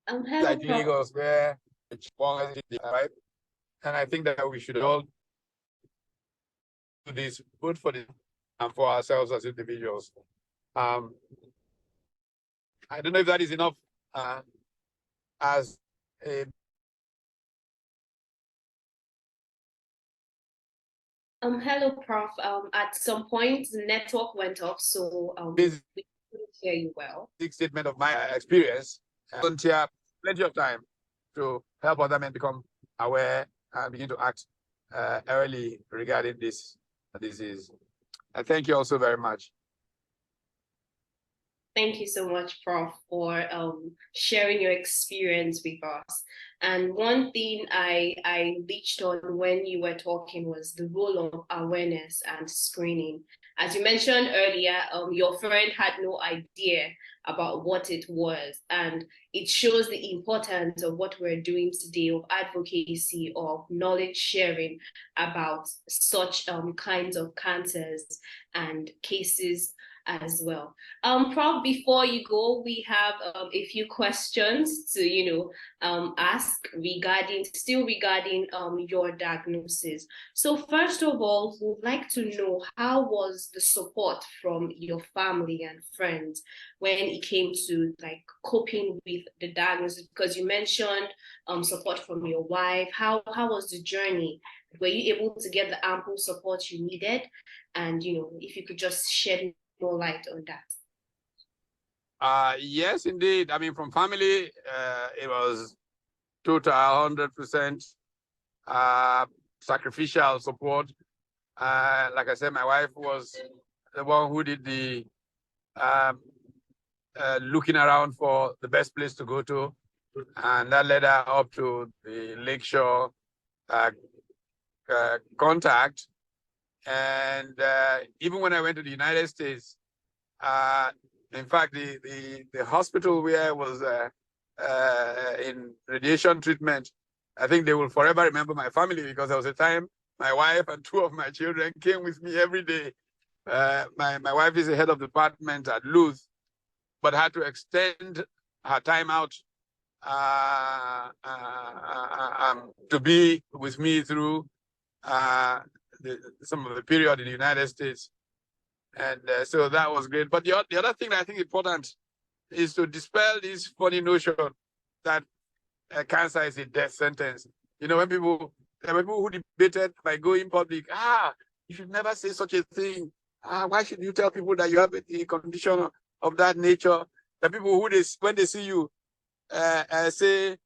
Hello, like Prof. Lagos, where it's right? And I think that we should all do this both for the and for ourselves as individuals. I don't know if that is enough as a Hello, Prof. At some point the network went off, so we couldn't hear you well. big statement of my experience. Volunteer plenty of time to help other men become aware and begin to act early regarding this disease. Thank you also very much. Thank you so much, Prof, for sharing your experience with us. And one thing I reached on when you were talking was the role of awareness and screening. As you mentioned earlier, your friend had no idea about what it was, and it shows the importance of what we're doing today of advocacy, of knowledge sharing about such kinds of cancers and cases as well. Prof, before you go, we have a few questions to, ask regarding your diagnosis. So first of all, we'd like to know, how was the support from your family and friends when it came to like coping with the diagnosis? Because you mentioned support from your wife. How was the journey? Were you able to get the ample support you needed? And if you could just shed more light on that. Yes, indeed. I mean, from family, it was total 100% sacrificial support. Like I said, my wife was the one who did the looking around for the best place to go to, and that led her up to the Lakeshore contact. And even when I went to the United States, in fact, the hospital where I was in radiation treatment, I think they will forever remember my family, because there was a time my wife and two of my children came with me every day. My wife is the head of the department at Luth, but had to extend her time out to be with me through some of the period in the United States. And so that was great. But the other thing that I think is important is to dispel this funny notion that cancer is a death sentence. When there were people who debated by going public, you should never say such a thing. Why should you tell people that you have a condition of that nature? The people who when they see you say,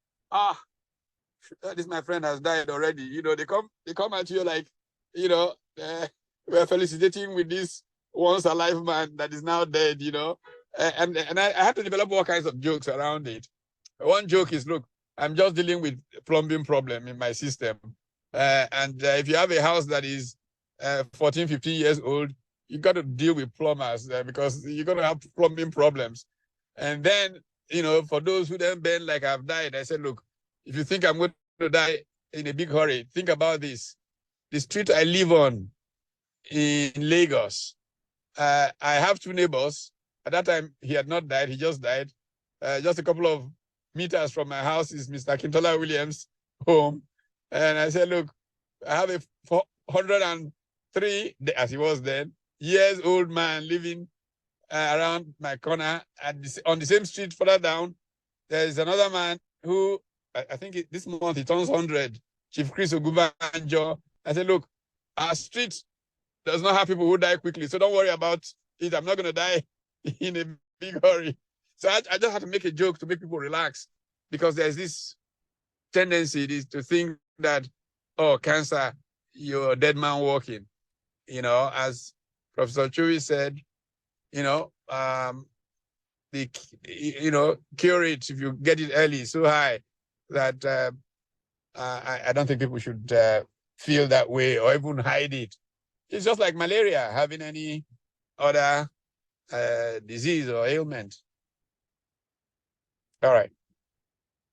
this my friend has died already. They come at you like, we're felicitating with this once alive man that is now dead, and I had to develop all kinds of jokes around it. One joke is, look, I'm just dealing with a plumbing problem in my system. And if you have a house that is 14, 15 years old, you got to deal with plumbers because you're going to have plumbing problems. And then, for those who then bend like I've died, I said, look, if you think I'm going to die in a big hurry, think about this. The street I live on in Lagos, I have two neighbors. At that time, he had not died. He just died. Just a couple of meters from my house is Mr. Kintola Williams' home. And I said, look, I have a 403, as he was then, years old man living around my corner on the same street further down. There is another man who, I think this month he turns 100, Chief Chris Ogubanjo. I said, look, our street does not have people who die quickly, so don't worry about it. I'm not going to die in a big hurry. So I just had to make a joke to make people relax, because there's this tendency to think that, cancer, you're a dead man walking. As Professor Chui said, cure it if you get it early so high that I don't think people should feel that way or even hide it. It's just like malaria, having any other disease or ailment. All right.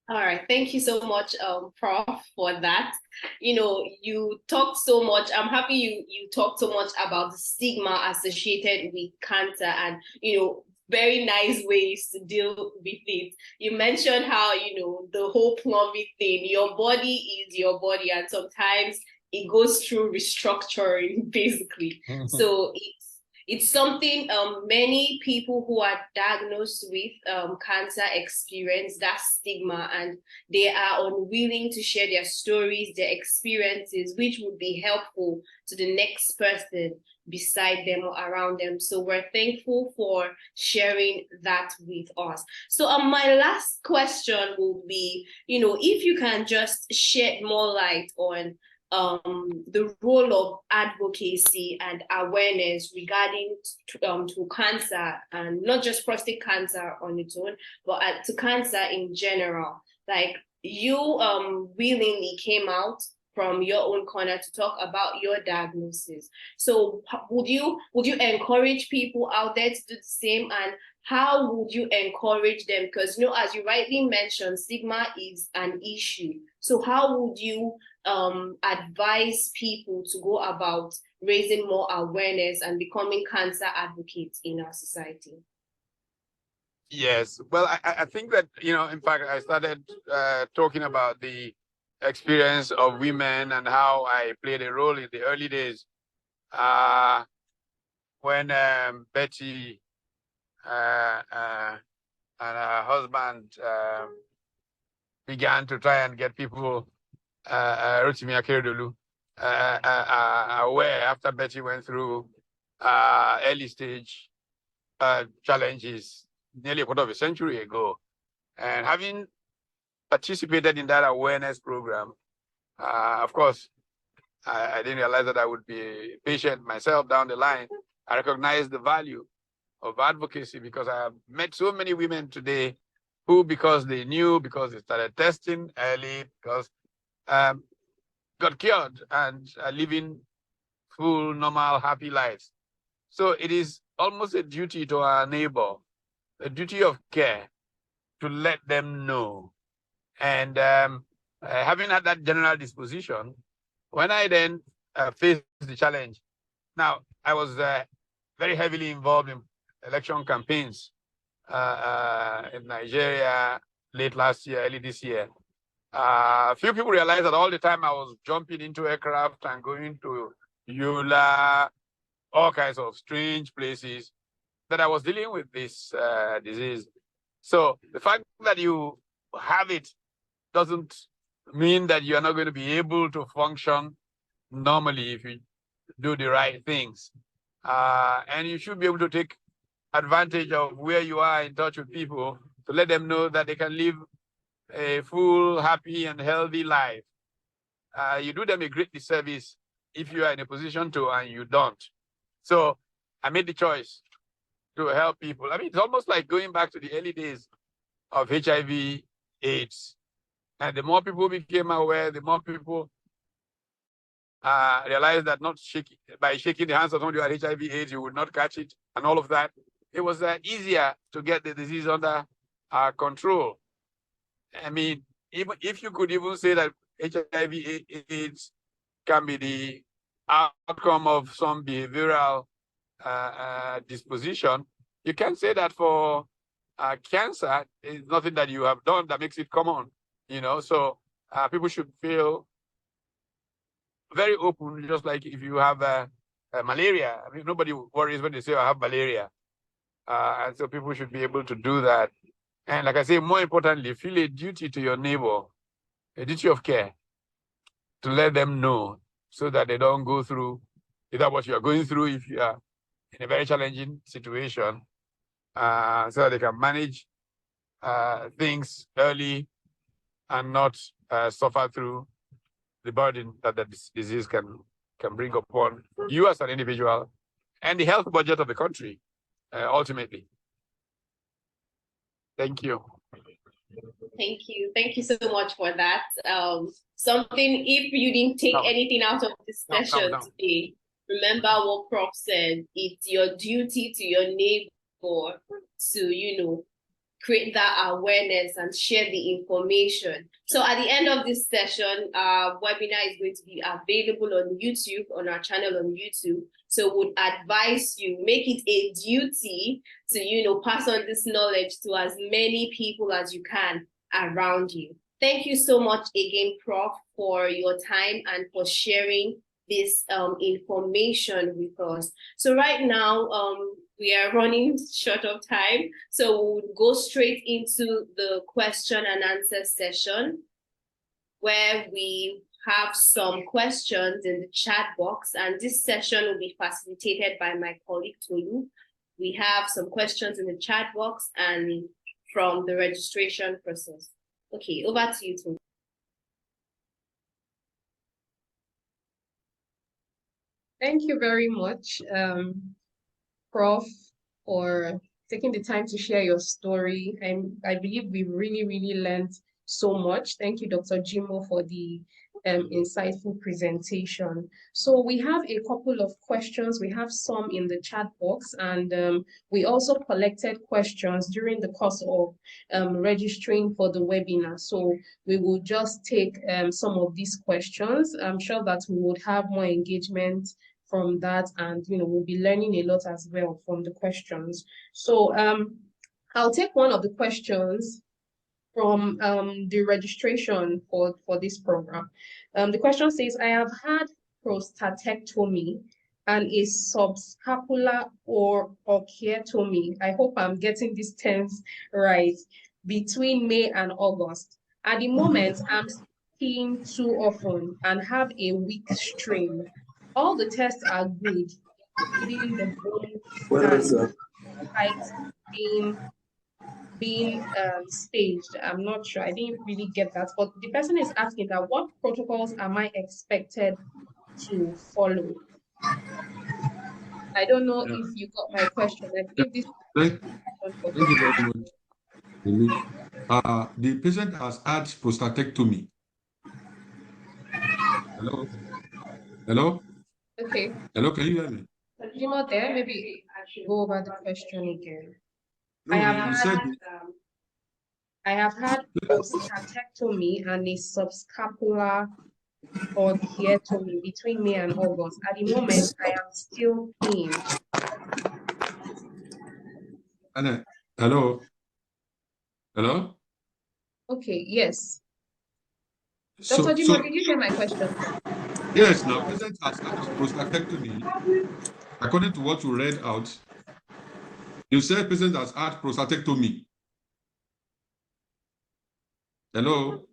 All right. Thank you so much, Prof, for that. You talked so much. I'm happy you talked so much about the stigma associated with cancer, and, very nice ways to deal with it. You mentioned how, the whole plumbing thing, your body is your body, and sometimes it goes through restructuring, basically. So it's something many people who are diagnosed with cancer experience that stigma, and they are unwilling to share their stories, their experiences, which would be helpful to the next person beside them or around them. So we're thankful for sharing that with us. So my last question will be, if you can just shed more light on the role of advocacy and awareness regarding to cancer, and not just prostate cancer on its own, but to cancer in general. Like, you willingly came out from your own corner to talk about your diagnosis. So would you encourage people out there to do the same, and how would you encourage them? Because, as you rightly mentioned, stigma is an issue. So how would you advise people to go about raising more awareness and becoming cancer advocates in our society? Yes, well, I think that, in fact, I started talking about the experience of women and how I played a role in the early days when Betty and her husband began to try and get people, Rotimi Akeredolu, aware after Betty went through early stage challenges nearly a quarter of a century ago. And having participated in that awareness program, of course, I didn't realize that I would be patient myself down the line. I recognize the value of advocacy, because I have met so many women today who, because they knew, because they started testing early, because got cured and are living full, normal, happy lives. So it is almost a duty to our neighbor, a duty of care, to let them know. And having had that general disposition, when I then faced the challenge, now I was very heavily involved in election campaigns in Nigeria late last year, early this year. A few people realized that all the time I was jumping into aircraft and going to Yola, all kinds of strange places, that I was dealing with this disease. So the fact that you have it doesn't mean that you're not going to be able to function normally if you do the right things. And you should be able to take advantage of where you are in touch with people to let them know that they can live a full, happy, and healthy life. You do them a great disservice if you are in a position to and you don't. So I made the choice to help people. I mean, it's almost like going back to the early days of HIV/AIDS. And the more people became aware, the more people realized that by shaking the hands of somebody who had HIV/AIDS, you would not catch it, and all of that. It was easier to get the disease under control. I mean, even if you could even say that HIV/AIDS can be the outcome of some behavioral disposition, you can say that for cancer. It's nothing that you have done that makes it common, so people should feel very open, just like if you have malaria. I mean, nobody worries when they say I have malaria, and so people should be able to do that. And like I say, more importantly, feel a duty to your neighbor, a duty of care, to let them know, so that they don't go through either what you are going through if you are in a very challenging situation, so that they can manage things early and not suffer through the burden that the disease can bring upon you as an individual and the health budget of the country, ultimately. Thank you. Thank you. Thank you so much for that. Something, if you didn't take anything out of this session today, remember what Prof said. It's your duty to your neighbor to, create that awareness and share the information. So at the end of this session, our webinar is going to be available on YouTube, on our channel on YouTube. So would advise you, make it a duty to, pass on this knowledge to as many people as you can around you. Thank you so much again, Prof, for your time and for sharing this information with us. So right now, we are running short of time, so we'll go straight into the question and answer session where we have some questions in the chat box, and this session will be facilitated by my colleague Tolu. We have some questions in the chat box and from the registration process. Okay, over to you, Tolu. Thank you very much, Prof, for taking the time to share your story. And I believe we really learned so much. Thank you, Dr. Jimo, for the insightful presentation. So we have a couple of questions. We have some in the chat box, and we also collected questions during the course of registering for the webinar. So we will just take some of these questions. I'm sure that we would have more engagement from that, and we'll be learning a lot as well from the questions. So I'll take one of the questions from the registration for this program. The question says, I have had prostatectomy and a subscapular or orchiectomy. I hope I'm getting these terms right, between May and August. At the moment, I'm skiing too often and have a weak strain. All the tests are good, including the bone height being staged. I'm not sure. I didn't really get that. But the person is asking that what protocols am I expected to follow? I don't know if you got my question. I believe this. Thank you very much. The patient has had prostatectomy. Hello? Hello? Okay. Hello, can you hear me? Jimo there, maybe I should go over the question again. No, I have had prostatectomy and a subscapular orchiectomy between May and August. At the moment, I am still in. Anna, hello? Hello? Okay, yes. Dr. Jimo, did you hear my question? Yes, now, patient has had prostatectomy. According to what you read out, you said patient has had prostatectomy. Hello?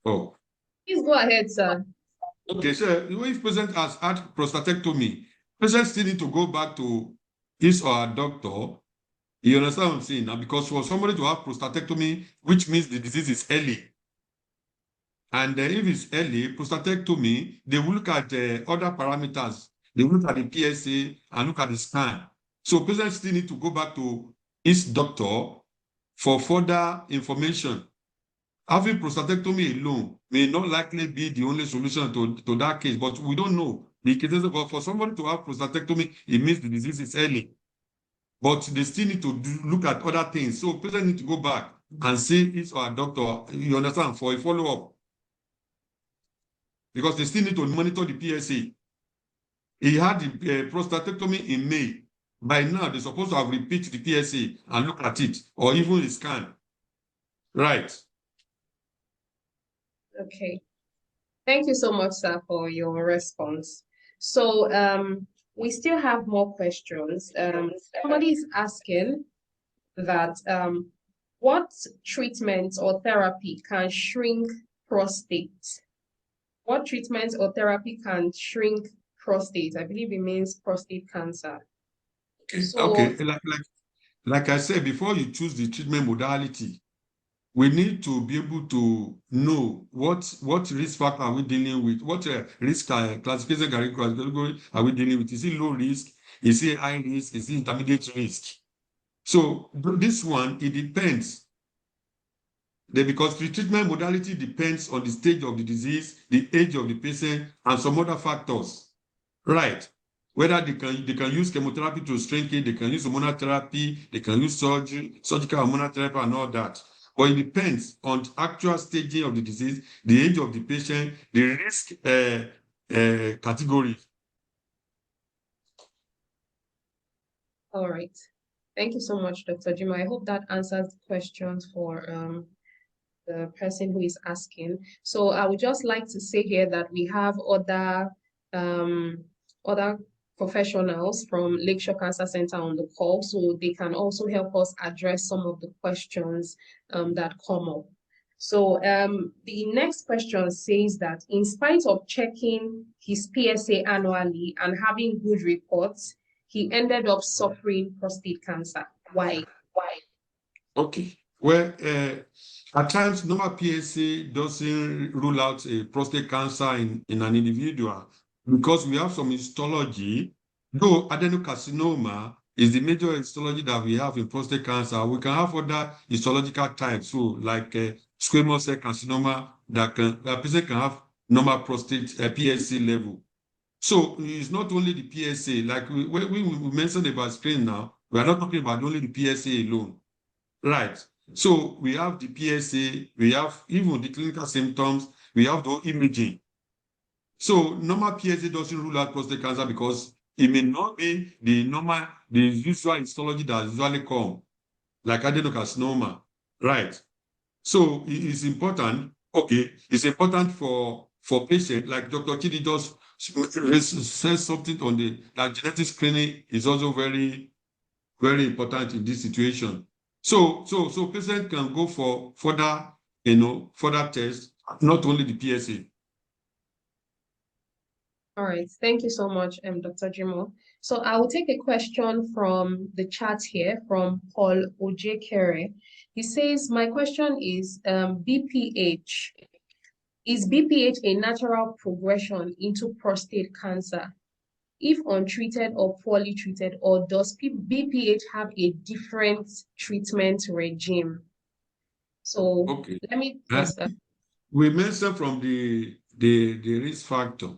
Oh. Please go ahead, sir. Okay, so if patient has had prostatectomy, patient still need to go back to his or her doctor. You understand what I'm saying now? Because for somebody to have prostatectomy, which means the disease is early. And if it's early, prostatectomy, they will look at other parameters. They will look at the PSA and look at the scan. So patients still need to go back to his doctor for further information. Having prostatectomy alone may not likely be the only solution to that case, but we don't know. But for somebody to have prostatectomy, it means the disease is early. But they still need to look at other things. So patients need to go back and see his or her doctor, you understand, for a follow-up. Because they still need to monitor the PSA. He had the prostatectomy in May. By now, they're supposed to have repeated the PSA and look at it, or even a scan. Right. Okay. Thank you so much, sir, for your response. So we still have more questions. Somebody is asking that what treatment or therapy can shrink prostate? What treatment or therapy can shrink prostate? I believe it means prostate cancer. Okay. So, okay. Like I said, before you choose the treatment modality, we need to be able to know what risk factor are we dealing with, what risk classification category are we dealing with. Is it low risk? Is it high risk? Is it intermediate risk? So this one, it depends. Because the treatment modality depends on the stage of the disease, the age of the patient, and some other factors. Right. whether they can use chemotherapy to shrink it, they can use hormonal therapy, they can use surgical hormonal therapy and all that. But it depends on the actual staging of the disease, the age of the patient, the risk category. All right. Thank you so much, Dr. Jim. I hope that answers the questions for the person who is asking. So I would just like to say here that we have other professionals from Lakeshore Cancer Center on the call, so they can also help us address some of the questions that come up. So the next question says that in spite of checking his PSA annually and having good reports, he ended up suffering prostate cancer. Why? Okay. Well, at times, normal PSA doesn't rule out a prostate cancer in an individual because we have some histology. Though adenocarcinoma is the major histology that we have in prostate cancer, we can have other histological types, so like squamous cell carcinoma that a patient can have normal prostate PSA level. So it's not only the PSA, like we mentioned about screen now, we are not talking about only the PSA alone. Right. So we have the PSA, we have even the clinical symptoms, we have the imaging. So normal PSA doesn't rule out prostate cancer because it may not be the usual histology that usually come, like adenocarcinoma. Right. So it's important, okay, it's important for patients, like Dr. Chidi just says something on that genetic screening is also very, very important in this situation. So patients can go for further tests, not only the PSA. All right, thank you so much, Dr. Jimo. So I will take a question from the chat here from Paul Ojekere. He says, my question is BPH. Is BPH a natural progression into prostate cancer if untreated or poorly treated, or does BPH have a different treatment regime? So okay, let me pause that. We mentioned from the risk factor.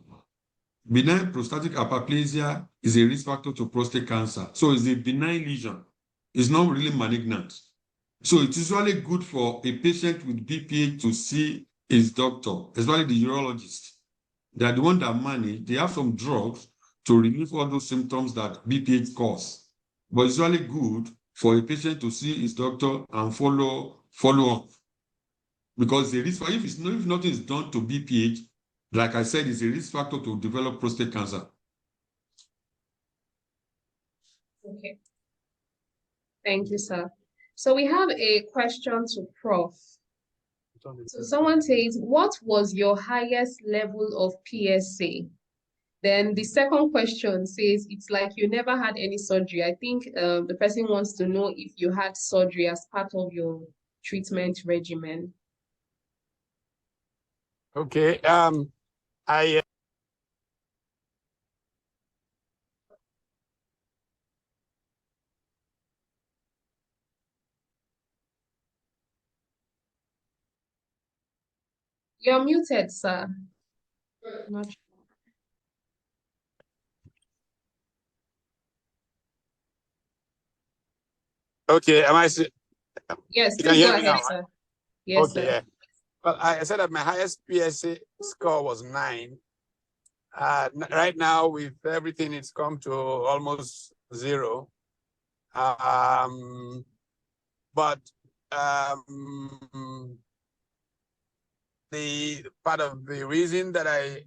Benign prostatic hyperplasia is a risk factor to prostate cancer. So it's a benign lesion. It's not really malignant. So it's usually good for a patient with BPH to see his doctor, especially the urologist. They are the one that manage. They have some drugs to relieve all those symptoms that BPH cause. But it's usually good for a patient to see his doctor and follow up. Because the risk, if nothing is done to BPH, like I said, it's a risk factor to develop prostate cancer. Okay. Thank you, sir. So we have a question to Prof. So someone says, what was your highest level of PSA? Then the second question says, it's like you never had any surgery. I think the person wants to know if you had surgery as part of your treatment regimen. Okay. You're muted, sir. Not sure. Okay. Yes, You can please hear go me ahead, now, sir. right? Yes, Okay. sir. Yeah. Well, I said that my highest PSA score was 9. Right now, with everything, it's come to almost 0. But the part of the reason that I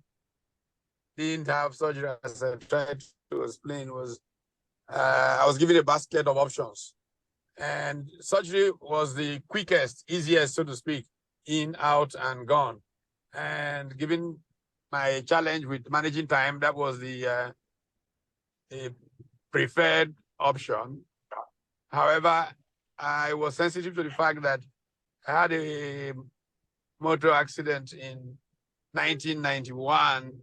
didn't have surgery, as I tried to explain, was I was given a basket of options. And surgery was the quickest, easiest, so to speak, in, out, and gone. And given my challenge with managing time, that was the preferred option. However, I was sensitive to the fact that I had a motor accident in 1991,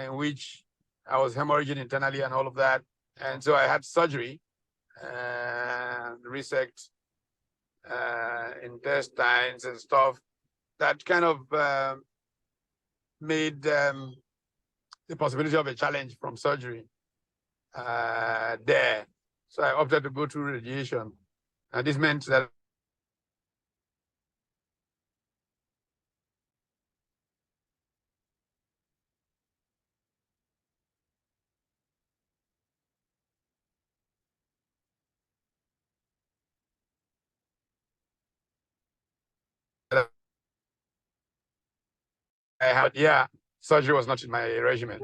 in which I was hemorrhaging internally and all of that. And so I had surgery and resect intestines and stuff that kind of made the possibility of a challenge from surgery. there. So I opted to go through radiation. And this meant that I had, yeah, surgery was not in my regimen.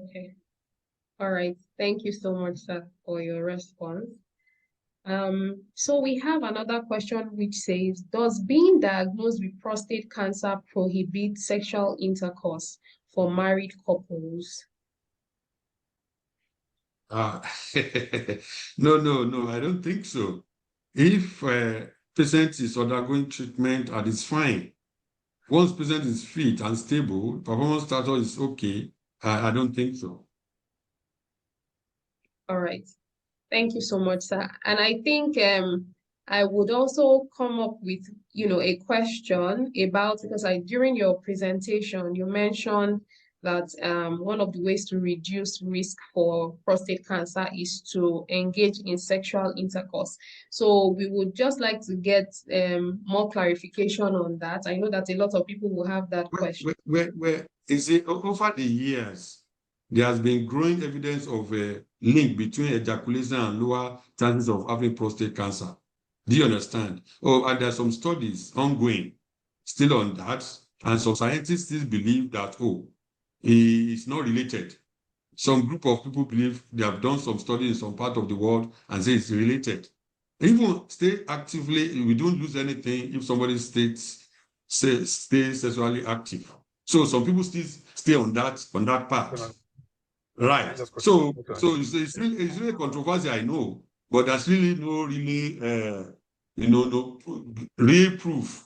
Okay. All right. Thank you so much, sir, for your response. So we have another question which says, does being diagnosed with prostate cancer prohibit sexual intercourse for married couples? No, I don't think so. If patient is undergoing treatment and it's fine, once patient is fit and stable, performance status is okay, I don't think so. All right. Thank you so much, sir. And I think I would also come up with, a question about, because during your presentation, you mentioned that one of the ways to reduce risk for prostate cancer is to engage in sexual intercourse. So we would just like to get more clarification on that. I know that a lot of people will have that question. Where is it over the years? There has been growing evidence of a link between ejaculation and lower chances of having prostate cancer. Do you understand? Oh, and there are some studies ongoing still on that, and some scientists still believe that, it's not related. Some group of people believe they have done some studies in some part of the world and say it's related. Even stay actively, we don't lose anything if somebody stays sexually active. So some people still stay on that path. Right. So it's really controversial, I know, but there's really no real proof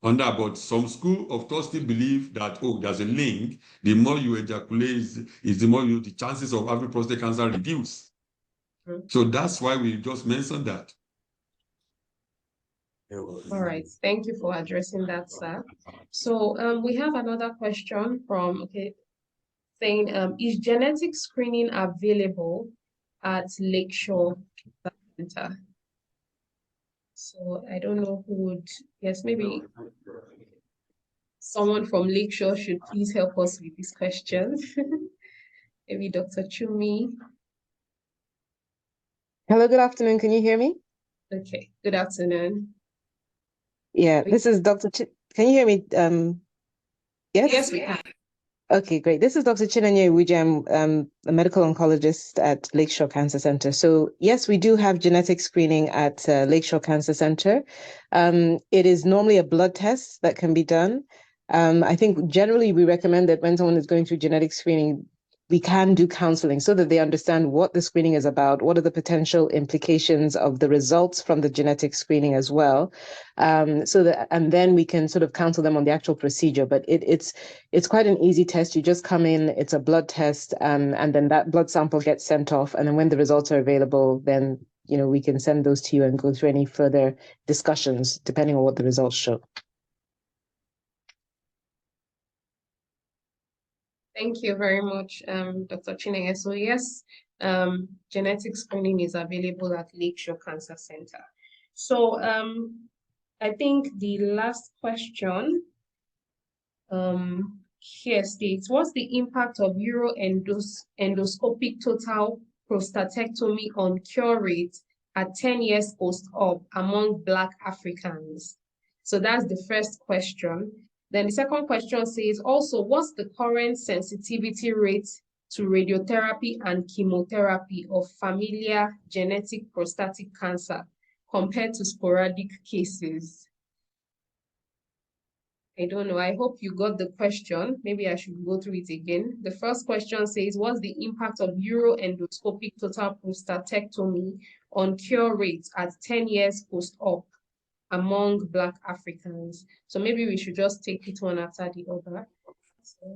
on that. But some school of thought still believe that, there's a link. The more you ejaculate is the more the chances of having prostate cancer reduce. So that's why we just mentioned that. All right. Thank you for addressing that, sir. So we have another question saying, is genetic screening available at Lakeshore Center? So I don't know who would, yes, maybe someone from Lakeshore should please help us with this question. Maybe Dr. Chumi. Hello, good afternoon. Can you hear me? Okay, good afternoon. Yeah, this is Dr. Can you hear me? Yes? Yes, we can. Okay, great. This is Dr. Chinenye Uwije. I'm a medical oncologist at Lakeshore Cancer Center. So yes, we do have genetic screening at Lakeshore Cancer Center. It is normally a blood test that can be done. I think generally we recommend that when someone is going through genetic screening, we can do counseling so that they understand what the screening is about, what are the potential implications of the results from the genetic screening as well. And then we can sort of counsel them on the actual procedure. But it's quite an easy test. You just come in, it's a blood test, and then that blood sample gets sent off. And then when the results are available, then we can send those to you and go through any further discussions depending on what the results show. Thank you very much, Dr. Chinenye. So yes, genetic screening is available at Lakeshore Cancer Center. So I think the last question here states, what's the impact of endoscopic total prostatectomy on cure rate at 10 years post-op among Black Africans? So that's the first question. Then the second question says, also, what's the current sensitivity rate to radiotherapy and chemotherapy of familial genetic prostatic cancer compared to sporadic cases? I don't know. I hope you got the question. Maybe I should go through it again. The first question says, what's the impact of uroendoscopic total prostatectomy on cure rates at 10 years post-op among Black Africans? So maybe we should just take it one after the other.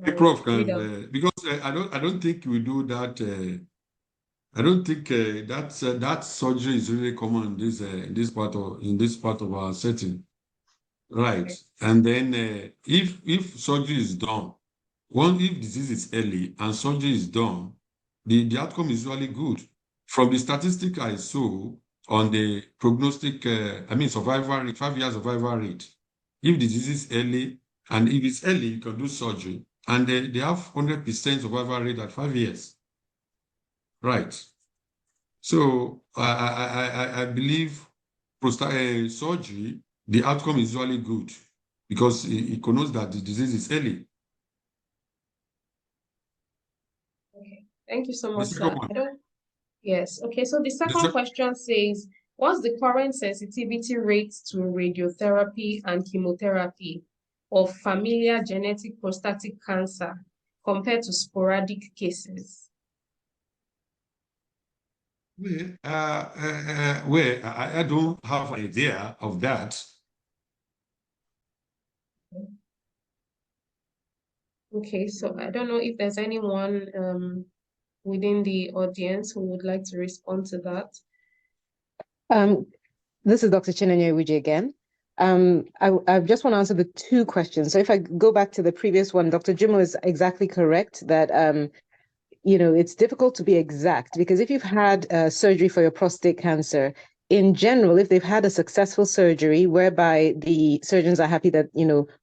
Hey, Prof, because I don't think we do that. I don't think that surgery is really common in this part of our setting, right? Okay. And then if surgery is done, if disease is early and surgery is done, the outcome is usually good. From the statistic I saw on the prognostic, survival rate, 5 years survival rate, if the disease is early, and if it's early, you can do surgery, and they have 100% survival rate at 5 years. Right. So I believe prostate surgery, the outcome is usually good because it connotes that the disease is early. Okay, thank you so The much, second sir. one. Yes, okay, so the second question says, what's the current sensitivity rate to radiotherapy and chemotherapy of familial genetic prostatic cancer compared to sporadic cases? Well, I don't have an idea of that. Okay, so I don't know if there's anyone within the audience who would like to respond to that. This is Dr. Chinenye Uji again. I just want to answer the two questions. So if I go back to the previous one, Dr. Jimo is exactly correct that it's difficult to be exact because if you've had surgery for your prostate cancer, in general, if they've had a successful surgery whereby the surgeons are happy that,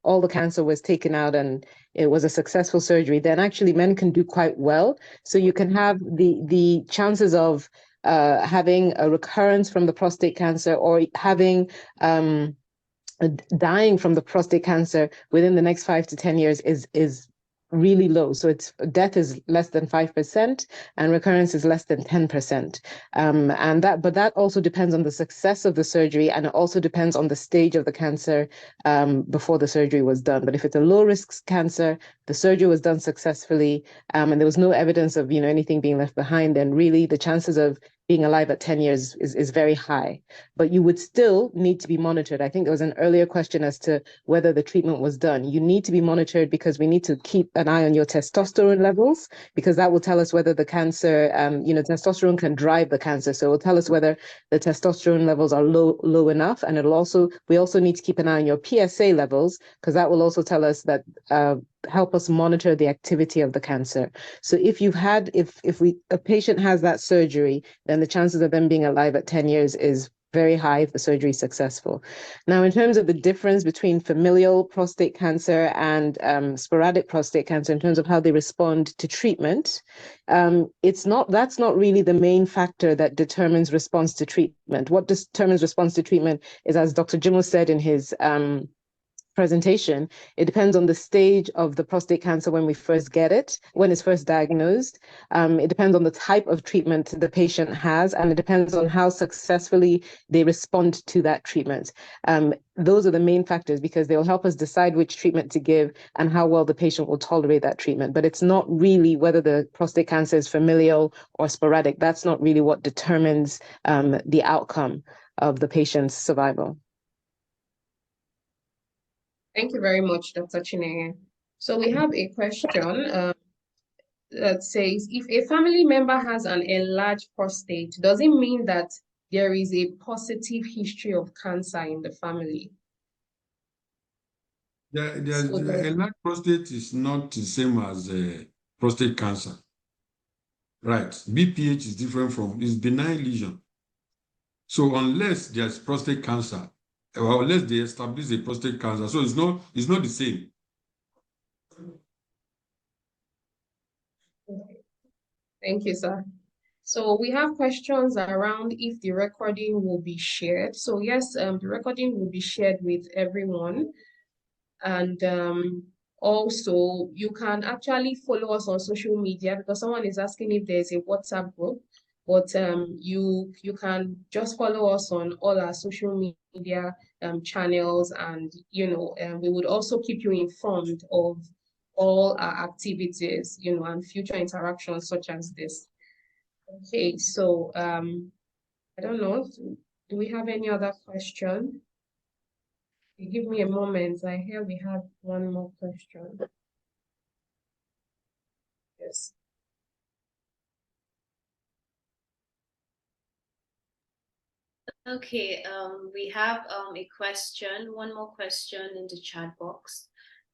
all the cancer was taken out and it was a successful surgery, then actually men can do quite well. So you can have the chances of having a recurrence from the prostate cancer or having dying from the prostate cancer within the next 5 to 10 years is really low. So death is less than 5% and recurrence is less than 10%. But that also depends on the success of the surgery, and it also depends on the stage of the cancer before the surgery was done. But if it's a low risk cancer, the surgery was done successfully, and there was no evidence of anything being left behind, then really the chances of being alive at 10 years is very high. But you would still need to be monitored. I think there was an earlier question as to whether the treatment was done. You need to be monitored because we need to keep an eye on your testosterone levels, because that will tell us whether the cancer, testosterone can drive the cancer. So it will tell us whether the testosterone levels are low enough. And we also need to keep an eye on your PSA levels, because that will also tell us that, help us monitor the activity of the cancer. So if a patient has that surgery, then the chances of them being alive at 10 years is very high if the surgery is successful. Now, in terms of the difference between familial prostate cancer and sporadic prostate cancer, in terms of how they respond to treatment, that's not really the main factor that determines response to treatment. What determines response to treatment is, as Dr. Jimo said in his presentation, it depends on the stage of the prostate cancer when it's first diagnosed. It depends on the type of treatment the patient has, and it depends on how successfully they respond to that treatment. Those are the main factors, because they will help us decide which treatment to give and how well the patient will tolerate that treatment. But it's not really whether the prostate cancer is familial or sporadic. That's not really what determines the outcome of the patient's survival. Thank you very much, Dr. Chinenye. So we have a question that says, if a family member has an enlarged prostate, does it mean that there is a positive history of cancer in the family? The enlarged prostate is not the same as prostate cancer. Right. BPH is different it's benign lesion. So unless there's prostate cancer, or unless they establish a prostate cancer, so it's not the same. Thank you, sir. So we have questions around if the recording will be shared. So yes, the recording will be shared with everyone. And also, you can actually follow us on social media, because someone is asking if there's a WhatsApp group. But you can just follow us on all our social media channels, and we would also keep you informed of all our activities, and future interactions such as this. Okay, so I don't know. Do we have any other question? Give me a moment. I hear we have one more question. Yes. Okay, we have one more question in the chat box,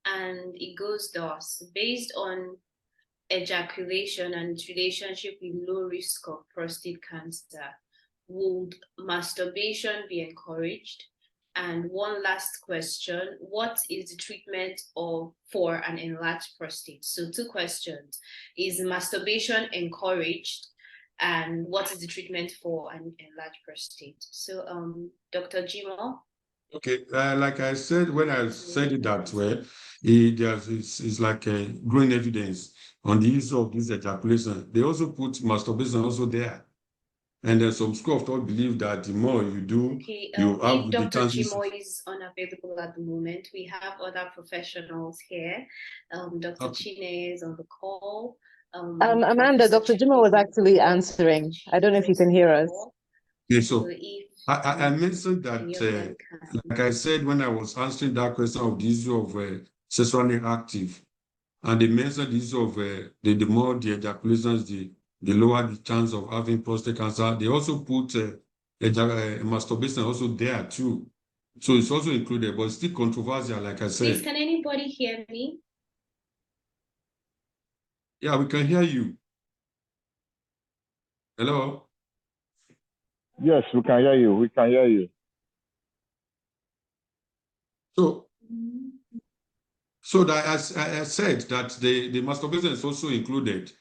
and it goes thus: based on ejaculation and its relationship with low risk of prostate cancer. Would masturbation be encouraged? And one last question, what is the treatment for an enlarged prostate? So 2 questions. Is masturbation encouraged? And what is the treatment for an enlarged prostate? So Dr. Jimo? Okay, like I said, when I said it that way, it's like a growing evidence on the issue of this ejaculation. They also put masturbation also there. And then some school of thought believe that the more you do, okay, you have if the Dr. chances. Jimo is unavailable at the moment, we have other professionals here. Dr. Okay. Chine is on the call. Amanda, Dr. Jimo was actually answering. I don't know if you can hear us. Okay, so I mentioned that, like I said, when I was answering that question of the issue of sexually active, and they mentioned the issue of the more the ejaculations, the lower the chance of having prostate cancer. They also put masturbation also there too. So it's also included, but it's still controversial, like I said. Please, can anybody hear me? Yeah, we can hear you. Hello? Yes, we can hear you. We can hear you. So that as I said that the masturbation is also included.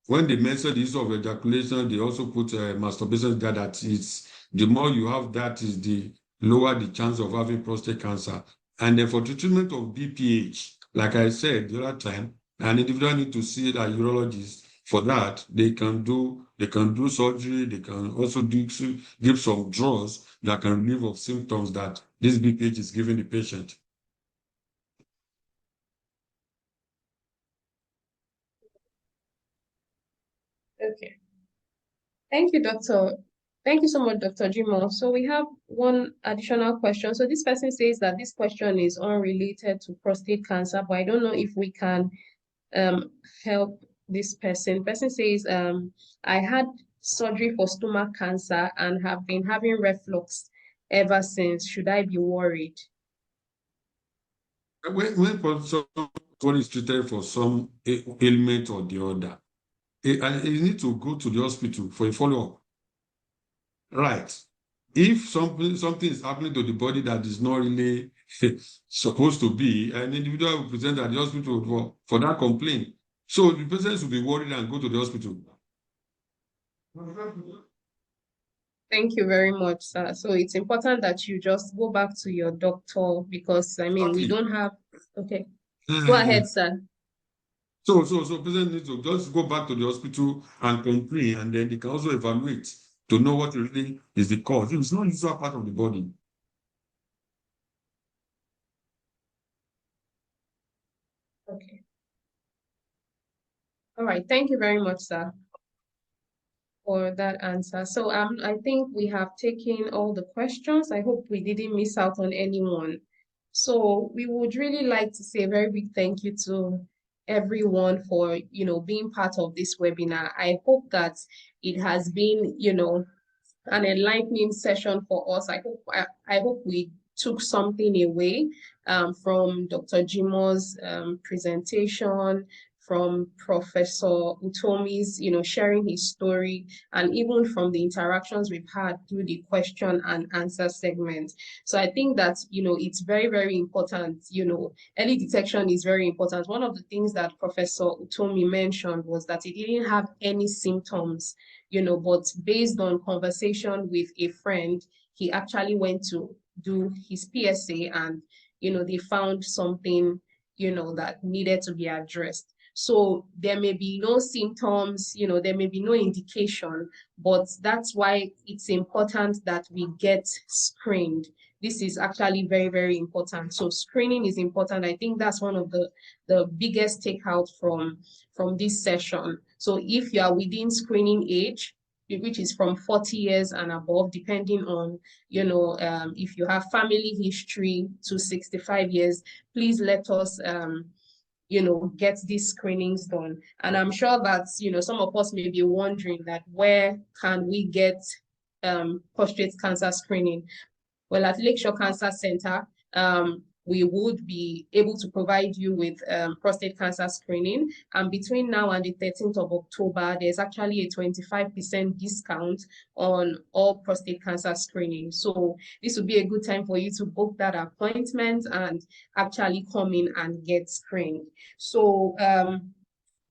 When they mention the issue of ejaculation, they also put masturbation there. That is, the more you have that, is the lower the chance of having prostate cancer. And then for the treatment of BPH, like I said the other time, an individual need to see a urologist. For that, they can do surgery. They can also give some drugs that can relieve of symptoms that this BPH is giving the patient. Okay. Thank you, Doctor. Thank you so much, Dr. Jimo. So we have one additional question. So this person says that this question is unrelated to prostate cancer, but I don't know if we can help this person. Person says, I had surgery for stomach cancer and have been having reflux ever since. Should I be worried? When someone is treated for some ailment or the other, you need to go to the hospital for a follow-up. Right. If something is happening to the body that is not really supposed to be, an individual will present at the hospital for that complaint. So the patient should be worried and go to the hospital. Thank you very much, sir. So it's important that you just go back to your doctor because, I mean, we don't have... Okay. Go ahead, sir. So patient needs to just go back to the hospital and complain, and then they can also evaluate to know what really is the cause. It's not usual part of the body. Okay. All right. Thank you very much, sir, for that answer. So I think we have taken all the questions. I hope we didn't miss out on anyone. So we would really like to say a very big thank you to everyone for, being part of this webinar. I hope that it has been, an enlightening session for us. I hope we took something away from Dr. Jimo's presentation, from Professor Utomi's, sharing his story, and even from the interactions we've had through the question and answer segment. So I think that, it's very, very important, early detection is very important. One of the things that Professor Utomi mentioned was that he didn't have any symptoms, but based on conversation with a friend, he actually went to do his PSA and, they found something, that needed to be addressed. So there may be no symptoms, there may be no indication, but that's why it's important that we get screened. This is actually very, very important. So screening is important. I think that's one of the biggest takeout from this session. So if you are within screening age, which is from 40 years and above, depending on, if you have family history to 65 years, please let us, get these screenings done. And I'm sure that, some of us may be wondering that where can we get prostate cancer screening? Well, at Lakeshore Cancer Center, we would be able to provide you with prostate cancer screening. And between now and the 13th of October, there's actually a 25% discount on all prostate cancer screening. So this would be a good time for you to book that appointment and actually come in and get screened. So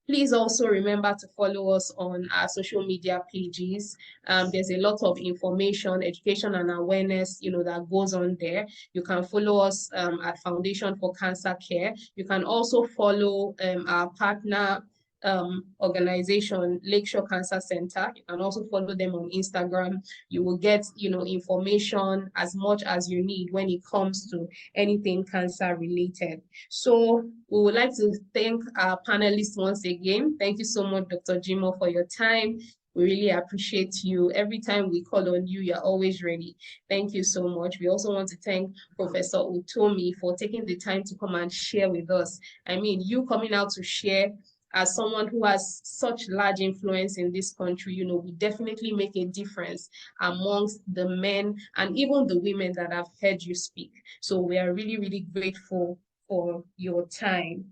please also remember to follow us on our social media pages. There's a lot of information, education, and awareness, that goes on there. You can follow us at Foundation for Cancer Care. You can also follow our partner organization, Lakeshore Cancer Center. You can also follow them on Instagram. You will get, information as much as you need when it comes to anything cancer related. So we would like to thank our panelists once again. Thank you so much, Dr. Jimoh, for your time. We really appreciate you. Every time we call on you, you're always ready. Thank you so much. We also want to thank Professor Utomi for taking the time to come and share with us. I mean, you coming out to share as someone who has such large influence in this country, we definitely make a difference amongst the men and even the women that have heard you speak. So we are really, really grateful for your time.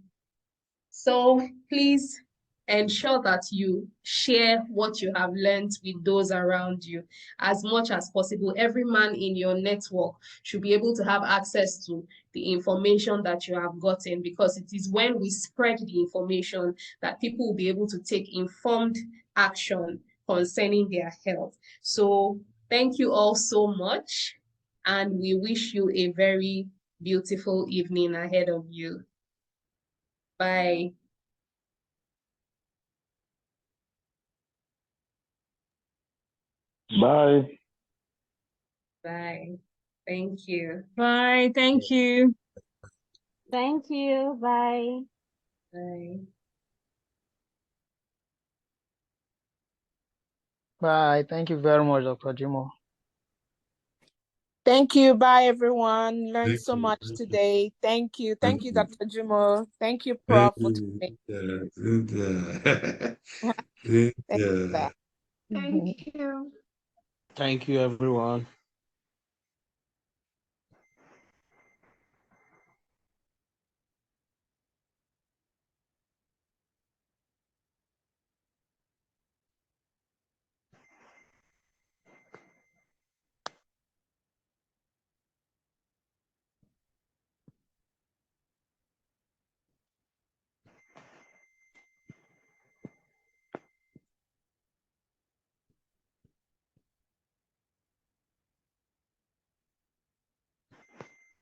So please ensure that you share what you have learned with those around you as much as possible. Every man in your network should be able to have access to the information that you have gotten, because it is when we spread the information that people will be able to take informed action concerning their health. So thank you all so much, and we wish you a very beautiful evening ahead of you. Bye. Bye. Bye. Thank you. Bye. Thank you. Thank you. Bye. Bye. Bye. Thank you very much, Dr. Jimoh. Thank you. Bye, everyone. Learned so much today. Thank you. Thank you, Dr. Jimoh. Thank you, Prof. Thank you. Thank you. Thank you, everyone.